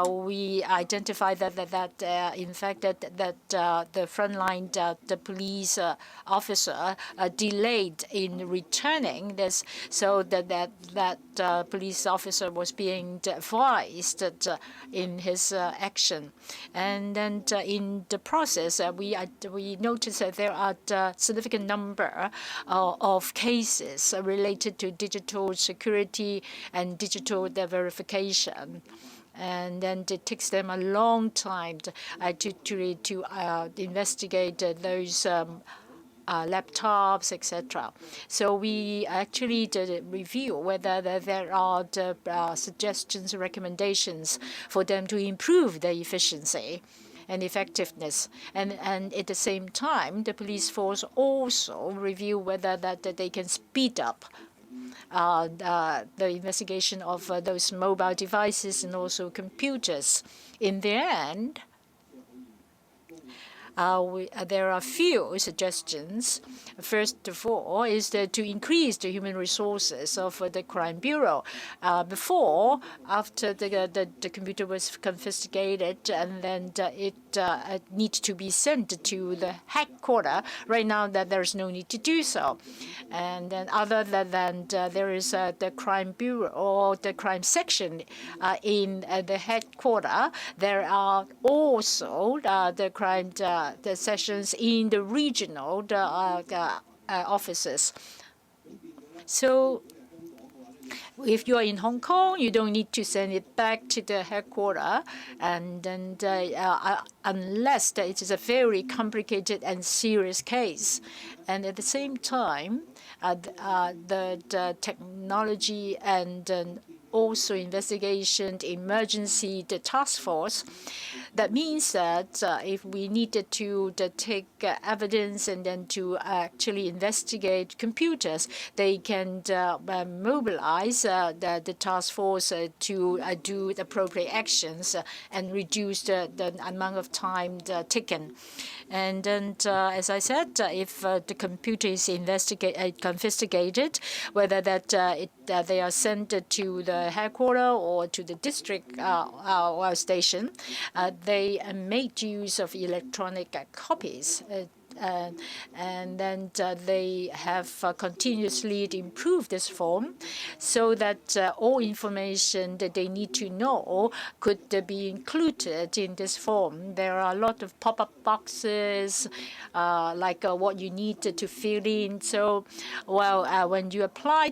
we identified that in fact that the frontline the police officer delayed in returning this, so that police officer was being advised in his action. And then in the process, we noticed that there are a significant number of cases related to digital security and digital verification. And then it takes them a long time to investigate those laptops, etc. So we actually did a review whether there are suggestions, recommendations for them to improve their efficiency and effectiveness. And at the same time, the police force also review whether that they can speed up the investigation of those mobile devices and also computers. In the end, there are few suggestions. First of all, is to increase the human resources of the Crime Bureau. After the computer was confiscated, and then it needs to be sent to the headquarters. Right now, that there's no need to do so. And then other than there is the Crime Bureau or the crime section in the headquarters, there are also the crime the sessions in the regional offices. So if you are in Hong Kong, you don't need to send it back to the headquarters, and then unless it is a very complicated and serious case. And at the same time, the technology and also investigation, emergency, the task force. That means that if we needed to take evidence and then to actually investigate computers, they can mobilize the task force to do the appropriate actions and reduce the amount of time taken. And then, as I said, if the computer is confiscated, whether that they are sent to the headquarters or to the district station, they made use of electronic copies. And then they have continuously improved this form so that all information that they need to know could be included in this form. There are a lot of pop-up boxes, like what you need to fill in. So, when you apply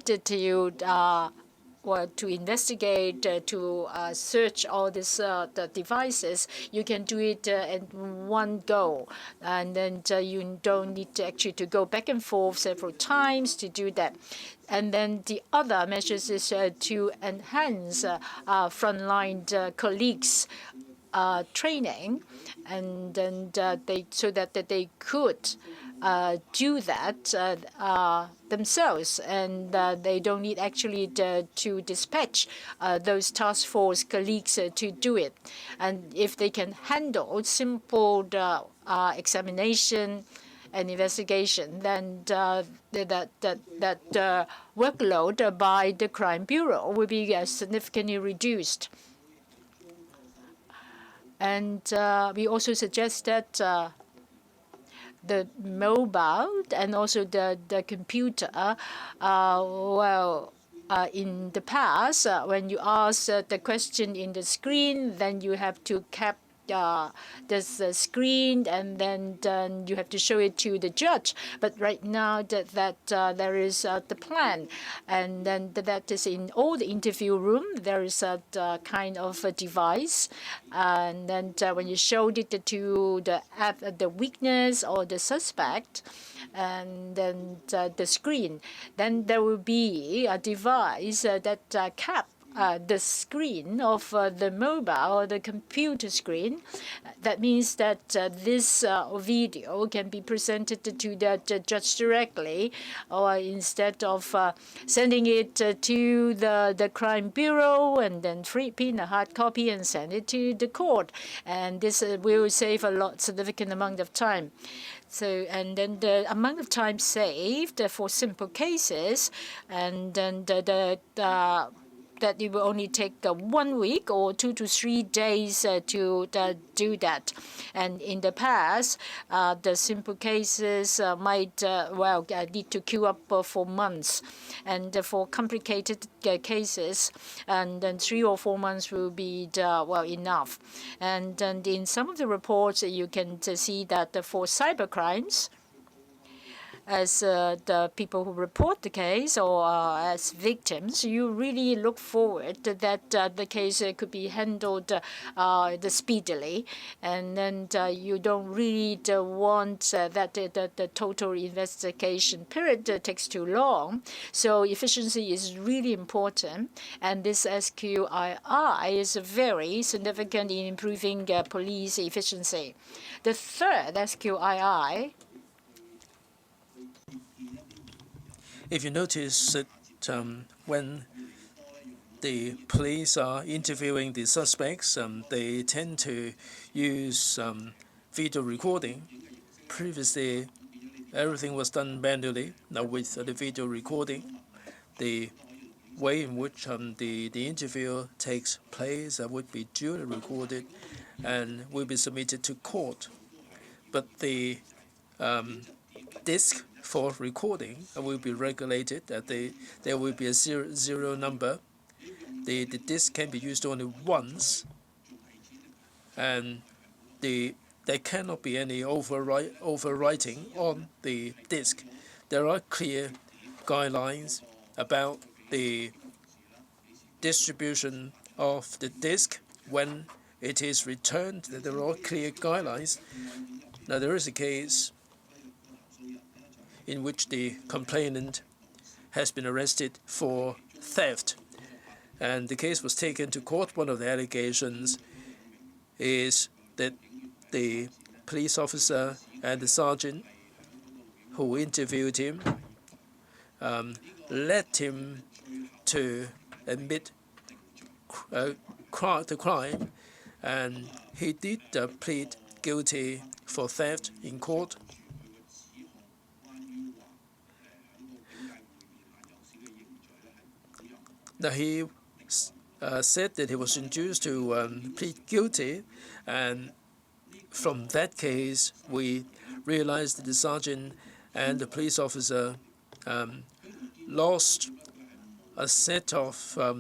to investigate, to search all these the devices, you can do it in one go, and then you don't need to actually to go back and forth several times to do that. And then the other measures is to enhance frontline colleagues' training, and then so that they could do that themselves, and they don't need actually to dispatch those task force colleagues to do it. And if they can handle simple examination and investigation, then that workload by the Crime Bureau will be significantly reduced. And we also suggest that the mobile and also the computer, in the past, when you ask the question in the screen, then you have to cap this screen, and then you have to show it to the judge. But right now that there is the plan, and then that is in all the interview room. There is a kind of a device, and then when you showed it to the witness or the suspect, and then the screen, then there will be a device that cap the screen of the mobile or the computer screen. That means that this video can be presented to the judge directly, or instead of sending it to the crime bureau and then print a hard copy and send it to the court. And this will save a significant amount of time. So, and then the amount of time saved for simple cases, and then that it will only take 1 week or 2 to 3 days to do that. And in the past, the simple cases might need to queue up for months, and for complicated cases, and then 3 or 4 months will be enough. And in some of the reports, you can see that for cybercrimes, as the people who report the case or as victims, you really look forward that the case could be handled speedily, and then you don't really want that the total investigation period takes too long. So efficiency is really important, and this SQII is very significant in improving police efficiency. The third SQII, if you notice that when the police are interviewing the suspects, they tend to use video recording. Previously, everything was done manually. Now with the video recording, the way in which the interview takes place would be duly recorded and will be submitted to court. But the disc for recording will be regulated. There will be a zero number. The disc can be used only once, and there cannot be any overwriting on the disc. There are clear guidelines about the distribution of the disc when it is returned. There are clear guidelines. Now there is a case in which the complainant has been arrested for theft, and the case was taken to court. One of the allegations is that the police officer and the sergeant who interviewed him led him to admit the crime, and he did plead guilty for theft in court. Now he said that he was induced to plead guilty, and from that case we realized that the sergeant and the police officer lost a set of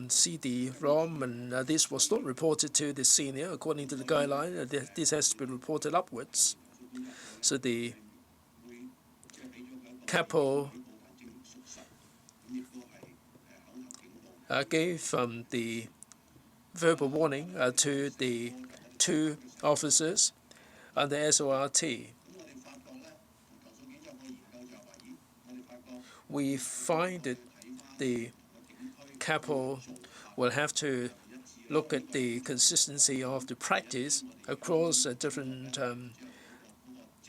CD-ROM, and this was not reported to the senior according to the guideline. This has to be reported upwards. So the CAPO gave the verbal warning to the 2 officers under SORT. We find that the CAPO will have to look at the consistency of the practice across different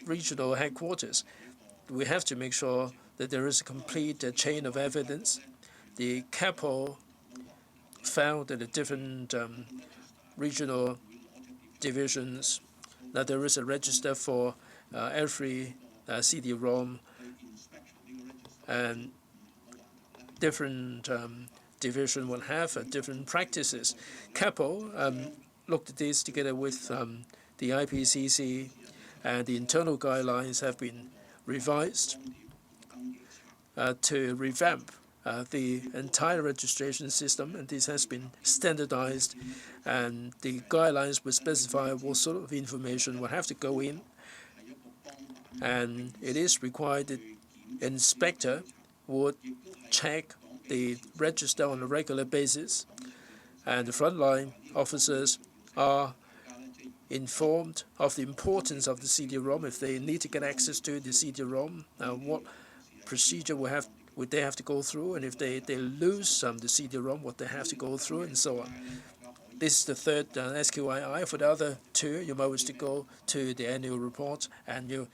regional headquarters. We have to make sure that there is a complete chain of evidence. The CAPO found that the different regional divisions, that there is a register for every CD-ROM, and different division will have different practices. CAPO looked at this together with the IPCC, and the internal guidelines have been revised to revamp the entire registration system, and this has been standardized, and the guidelines will specify what sort of information will have to go in, and it is required that inspector would check the register on a regular basis, and the frontline officers are informed of the importance of the CD-ROM. If they need to get access to the CD-ROM, what procedure will would they have to go through, and if they lose the CD-ROM, what they have to go through, and so on. This is the third SQII. For the other two, you might wish to go to the annual report, and you.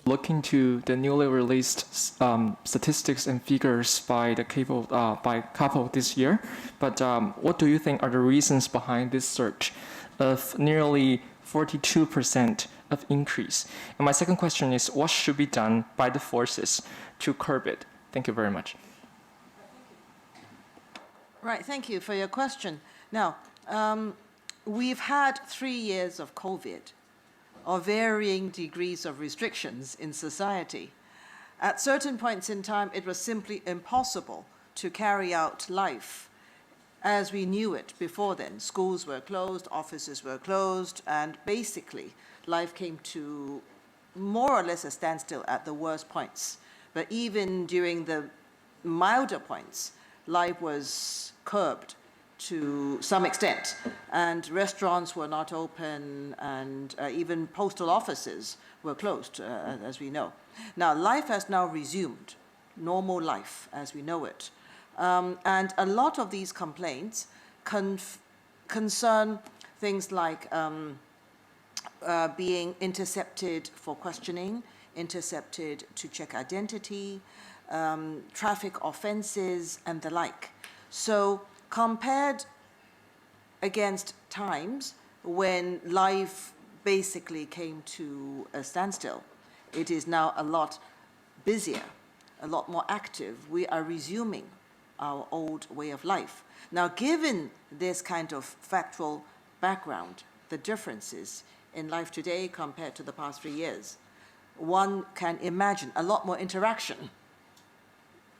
Look into the newly released statistics and figures by the CAPO this year. But what do you think are the reasons behind this surge of nearly 42% of increase? And my second question is, what should be done by the forces to curb it? Thank you very much. Right, thank you for your question. Now, we've had 3 years of COVID, or varying degrees of restrictions in society. At certain points in time, it was simply impossible to carry out life as we knew it before then. Schools were closed, offices were closed, and basically life came to more or less a standstill at the worst points. But even during the milder points, life was curbed to some extent, and restaurants were not open, and even postal offices were closed, as we know. Now, life has now resumed, normal life as we know it. And a lot of these complaints concern things like being intercepted for questioning, intercepted to check identity, traffic offenses, and the like. So compared against times when life basically came to a standstill, it is now a lot busier, a lot more active. We are resuming our old way of life. Now, given this kind of factual background, the differences in life today compared to the past 3 years, one can imagine a lot more interaction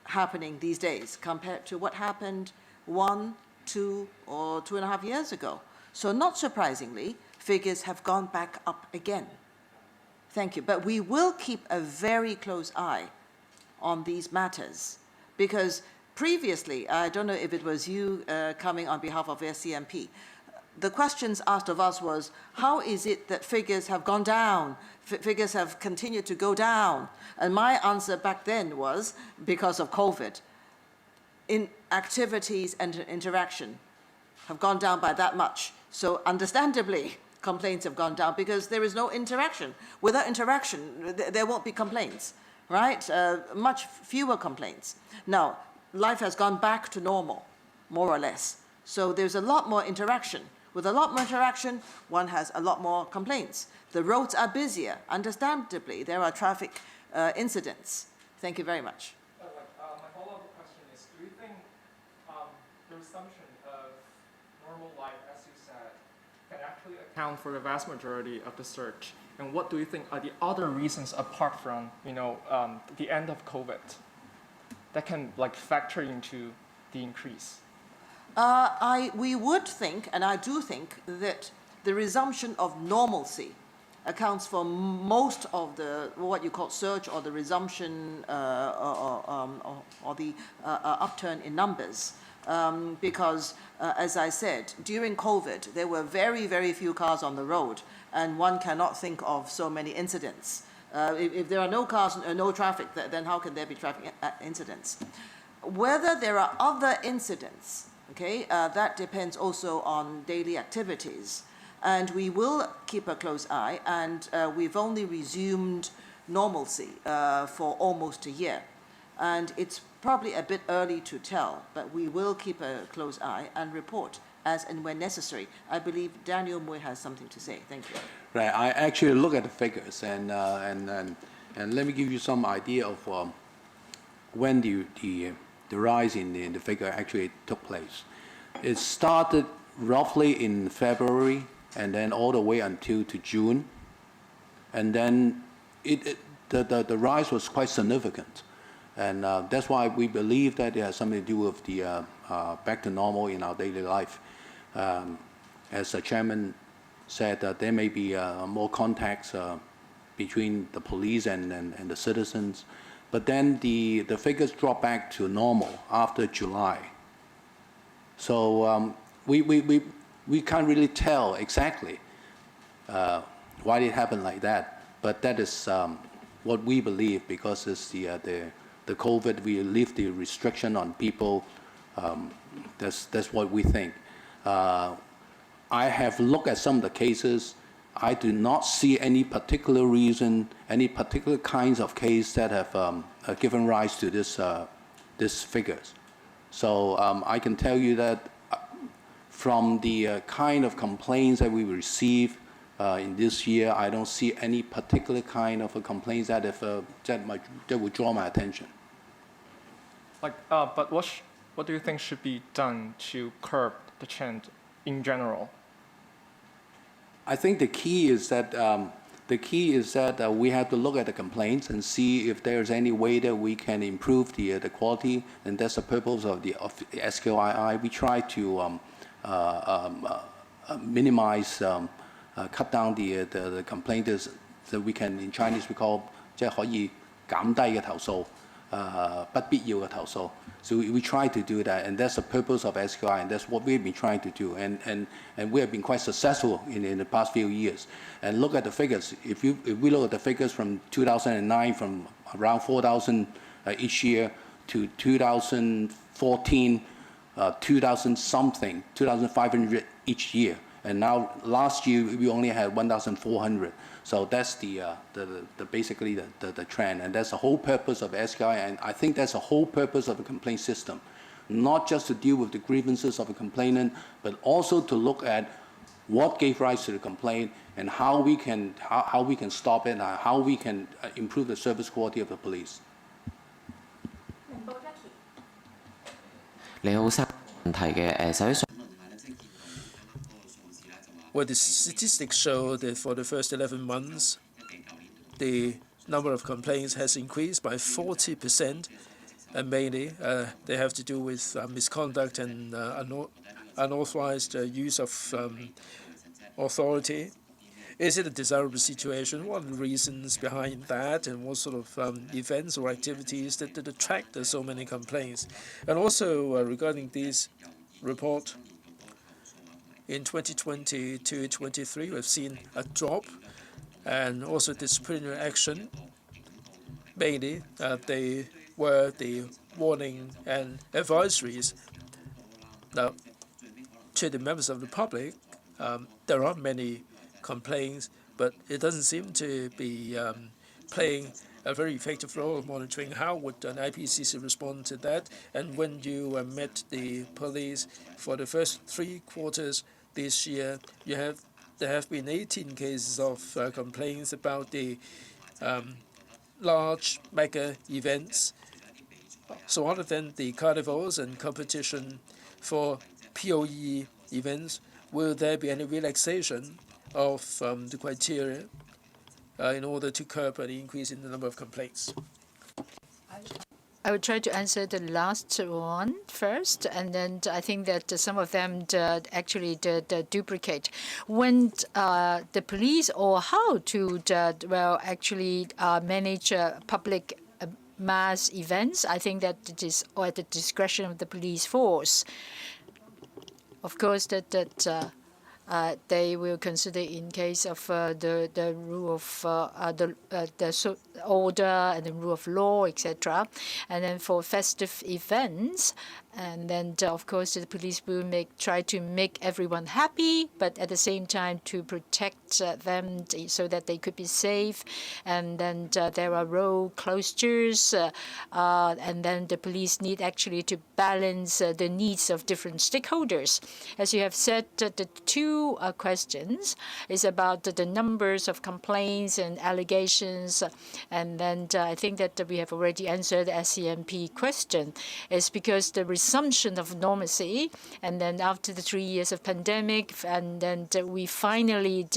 happening these days compared to what happened 1, 2, or 2.5 years ago. So not surprisingly, figures have gone back up again. Thank you. But we will keep a very close eye on these matters, because previously, I don't know if it was you coming on behalf of SCMP, the questions asked of us was, how is it that figures have gone down? Figures have continued to go down. And my answer back then was, because of COVID, in activities and interaction have gone down by that much. So understandably, complaints have gone down because there is no interaction. Without interaction, there won't be complaints, right? Much fewer complaints. Now, life has gone back to normal, more or less. So there's a lot more interaction. With a lot more interaction, one has a lot more complaints. The roads are busier. Understandably, there are traffic incidents. Thank you very much. My follow-up question is, do you think the resumption of normal life, as you said, can actually account for the vast majority of the surge? And what do you think are the other reasons apart from, the end of COVID that can factor into the increase? We would think, and I do think, that the resumption of normalcy accounts for most of the what you call surge, or the resumption or the upturn in numbers. Because, as I said, during COVID, there were very, very few cars on the road, and one cannot think of so many incidents. If there are no cars and no traffic, then how can there be traffic incidents? Whether there are other incidents, okay, that depends also on daily activities. And we will keep a close eye, and we've only resumed normalcy for almost a year. And it's probably a bit early to tell, but we will keep a close eye and report as and when necessary. I believe Daniel Mui has something to say. Thank you. Right. I actually look at the figures, and let me give you some idea of when the rise in the figure actually took place. It started roughly in February, and then all the way until to June, and then the rise was quite significant, and that's why we believe that it has something to do with the back to normal in our daily life. As the chairman said, there may be more contacts between the police and the citizens, but then the figures drop back to normal after July. So we can't really tell exactly why it happened like that, but that is what we believe, because it's the COVID, we lift the restriction on people. That's what we think. I have looked at some of the cases. I do not see any particular reason, any particular kinds of case that have given rise to this figures. So I can tell you that from the kind of complaints that we receive in this year, I don't see any particular kind of complaints that would draw my attention. But what do you think should be done to curb the trend in general? I think the key is that we have to look at the complaints and see if there's any way that we can improve the quality, and that's the purpose of the SQII. We try to minimize, cut down the complaints that we can, in Chinese we call 即係可以減低嘅投訴，不必要嘅投訴。So we try to do that, and that's the purpose of SQI, and that's what we've been trying to do, and we have been quite successful in the past few years. And look at the figures. If we look at the figures from 2009, from around 4,000 each year to 2014, 2,000 something, 2,500 each year, and now last year we only had 1,400. So that's basically the trend, and that's the whole purpose of SQI, and I think that's the whole purpose of the complaint system, not just to deal with the grievances of a complainant, but also to look at what gave rise to the complaint and how we can stop it and how we can improve the service quality of the police. 你好，問題嘅首先。 Well, the statistics show that for the first 11 months, the number of complaints has increased by 40%, and mainly they have to do with misconduct and unauthorized use of authority. Is it a desirable situation? What are the reasons behind that, and what sort of events or activities that attract so many complaints? And also regarding this report, in 2020 to 23, we've seen a drop, and also disciplinary action. Mainly, they were the warning and advisories. Now, to the members of the public, there are many complaints, but it doesn't seem to be playing a very effective role of monitoring. How would an IPCC respond to that? And when you met the police for the first 3 quarters this year, there have been 18 cases of complaints about the large mega events. So other than the carnivals and competition for POE events, will there be any relaxation of the criteria in order to curb an increase in the number of complaints? I will try to answer the last one first, and then I think that some of them actually duplicate. When the police, or how to actually manage public mass events, I think that it is at the discretion of the police force. Of course, they will consider in case of the rule of the order and the rule of law, etc. And then for festive events, and then of course the police will try to make everyone happy, but at the same time to protect them so that they could be safe. And then there are road closures, and then the police need actually to balance the needs of different stakeholders. As you have said, the 2 questions is about the numbers of complaints and allegations, and then I think that we have already answered the SCMP question. It's because the resumption of normalcy, and then after the 3 years of pandemic, and then we finally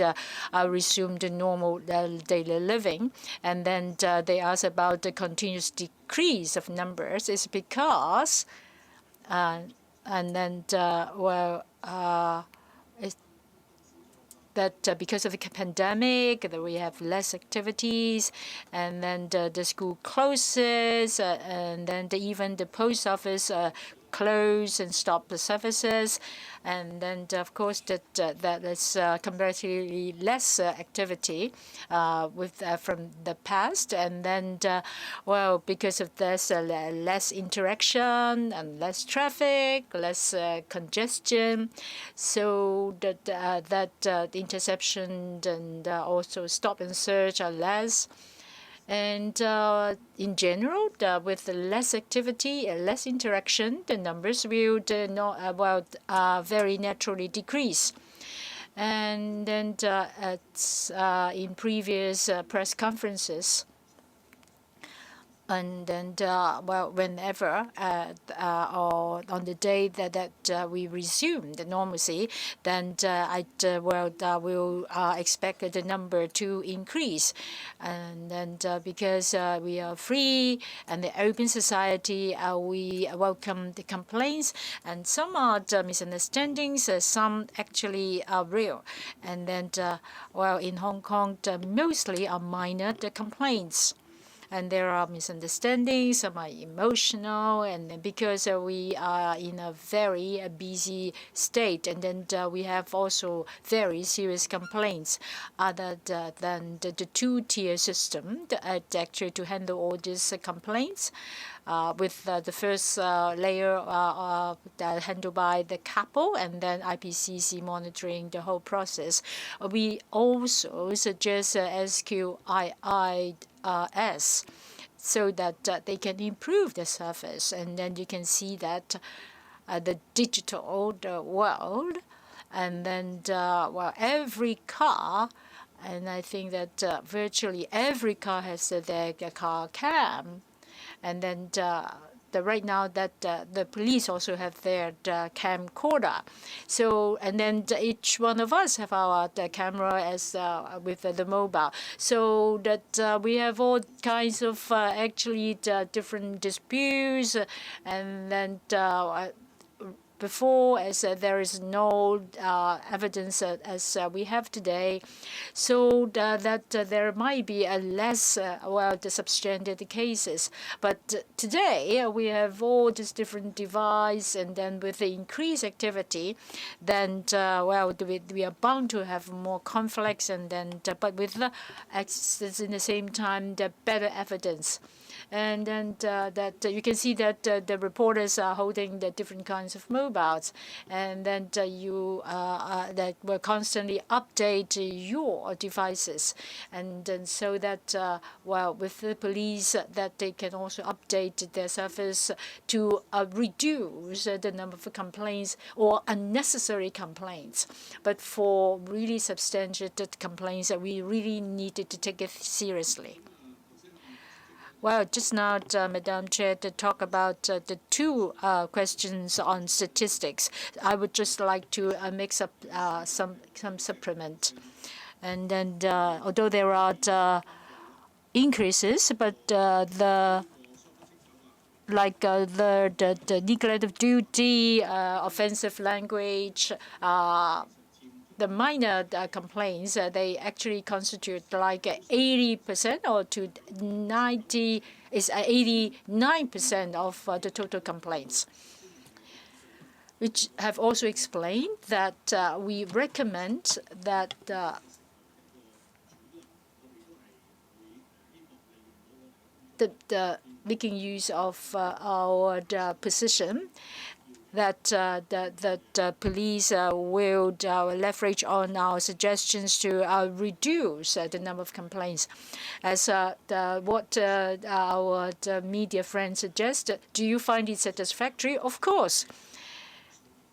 resumed the normal daily living, and then they ask about the continuous decrease of numbers. It's because, and then that because of the pandemic, that we have less activities, and then the school closes, and then even the post office close and stop the services. And then, of course, that is comparatively less activity from the past. And then, well, because of this, less interaction and less traffic, less congestion. So the interception and also stop and search are less. And in general, with less activity, less interaction, the numbers will very naturally decrease. And then in previous press conferences, and then, well, whenever or on the day that we resume the normalcy, then I will expect the number to increase. And then because we are free and the open society, we welcome the complaints. And some are misunderstandings, some actually are real. And then, well, in Hong Kong, mostly are minor complaints. And there are misunderstandings, some are emotional, and because we are in a very busy state, and then we have also very serious complaints other than the two-tier system actually to handle all these complaints. With the first layer handled by the CAPO and then IPCC monitoring the whole process. We also suggest SQII so that they can improve the service. And then you can see that the digital world, and then well, every car, and I think that virtually every car has their car cam. And then right now that the police also have their camcorder. So, and then each one of us have our camera as with the mobile. So that we have all kinds of actually different disputes, and then before, as there is no evidence as we have today, so that there might be a less well the substandard cases. But today we have all these different devices, and then with the increased activity, then well we are bound to have more conflicts, and then but with the in the same time the better evidence. And then that you can see that the reporters are holding the different kinds of mobiles, and then you that will constantly update your devices, and then so that well with the police that they can also update their service to reduce the number of complaints or unnecessary complaints. But for really substantiated complaints, we really needed to take it seriously. Well, just now, Madam Chair, to talk about the two questions on statistics, I would just like to mix up some supplement. And then, although there are increases, but the neglect of duty, offensive language, the minor complaints, they actually constitute like 80% or to 90 is 89% of the total complaints, which have also explained that we recommend that the making use of our position that the police will leverage on our suggestions to reduce the number of complaints. As what our media friends suggested, do you find it satisfactory? Of course.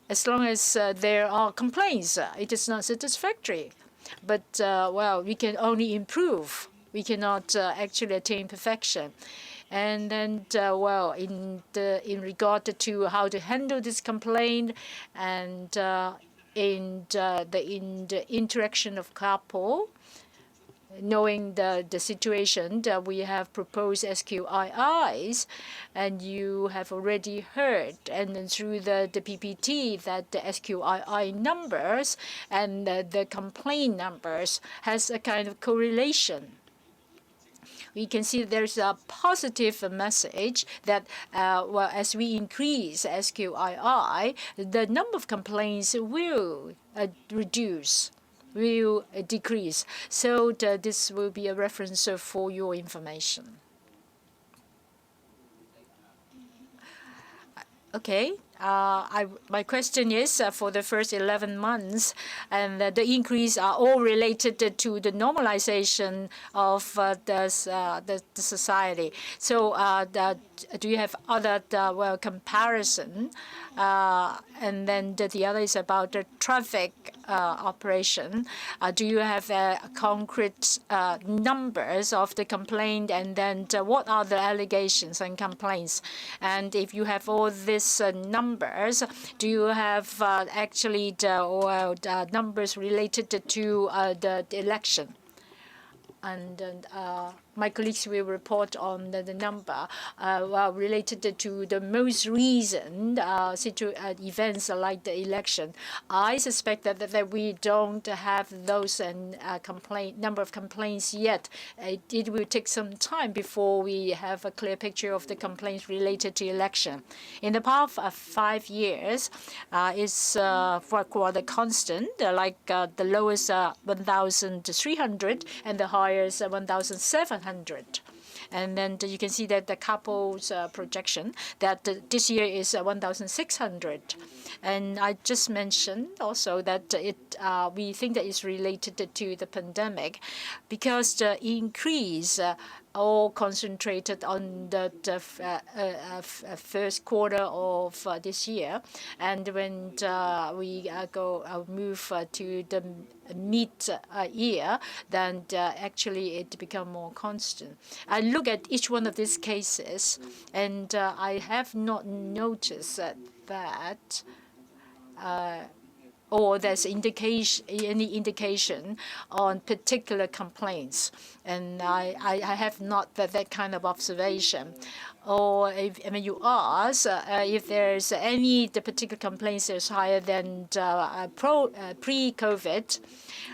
As long as there are complaints, it is not satisfactory. But, well, we can only improve. We cannot actually attain perfection. And then, well, in regard to how to handle this complaint, and in the interaction of CAPO, knowing the situation, we have proposed SQIIs, and you have already heard, and then through the PPT, that the SQII numbers and the complaint numbers has a kind of correlation. we can see there's a positive message that, well, as we increase SQII, the number of complaints will reduce, will decrease. So this will be a reference for your information. Okay. My question is for the first 11 months, and the increase are all related to the normalization of the society. So do you have other well comparison? And then the other is about the traffic operation. Do you have concrete numbers of the complaint, and then what are the allegations and complaints? And if you have all these numbers, do you have actually the numbers related to the election? And my colleagues will report on the number well, related to the most recent events like the election. I suspect that we don't have those number of complaints yet. It will take some time before we have a clear picture of the complaints related to election. In the past 5 years, it's quite constant, like the lowest 1,300 and the highest 1,700. And then you can see that the CAPO's projection that this year is 1,600. And I just mentioned also that we think that it's related to the pandemic, because the increase all concentrated on the first quarter of this year. And when we move to the mid-year, then actually it become more constant. I look at each one of these cases, and I have not noticed that or there's any indication on particular complaints. And I have not that kind of observation. Or if you ask if there's the particular complaints is higher than pre-COVID.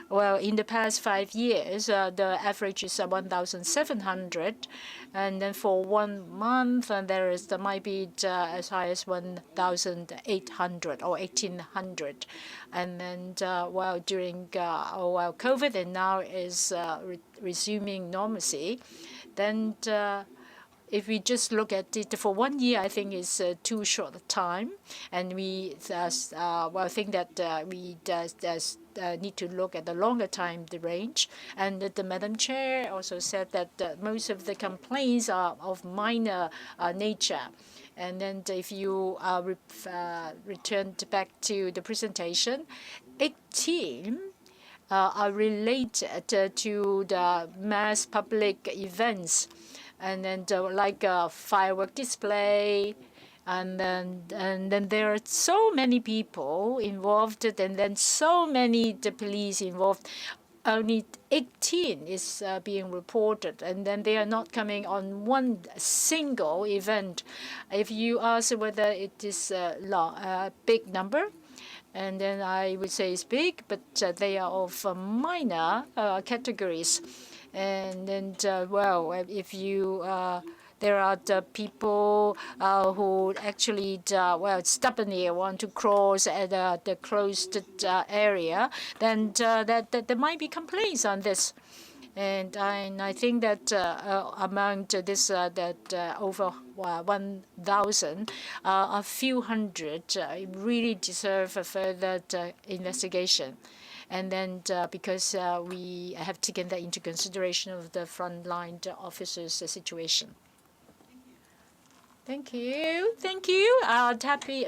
Well, in the past 5 years, the average is 1,700, and then for 1 month, there might be as high as 1,800 or 1,800, and then well, during COVID, and now is resuming normalcy, then. If we just look at it for 1 year, I think it's too short a time, and we well think that we need to look at the longer time, the range. And the Madam Chair also said that most of the complaints are of minor nature. And then if you return back to the presentation, 18 are related to the mass public events. And then like a firework display, and then there are so many people involved, and then so many the police involved. Only 18 is being reported, and then they are not coming on one single event. If you ask whether it is a big number, and then I would say it's big, but they are of minor categories. And then, well, if you, there are the people who actually, well, stubbornly want to cross at the closed area, then there might be complaints on this. And I think that among this, over 1,000, a few hundred really deserve a further investigation. And then because we have taken that into consideration of the frontline officers' situation. Thank you. Thank you.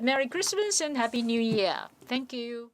Merry Christmas and Happy New Year. Thank you.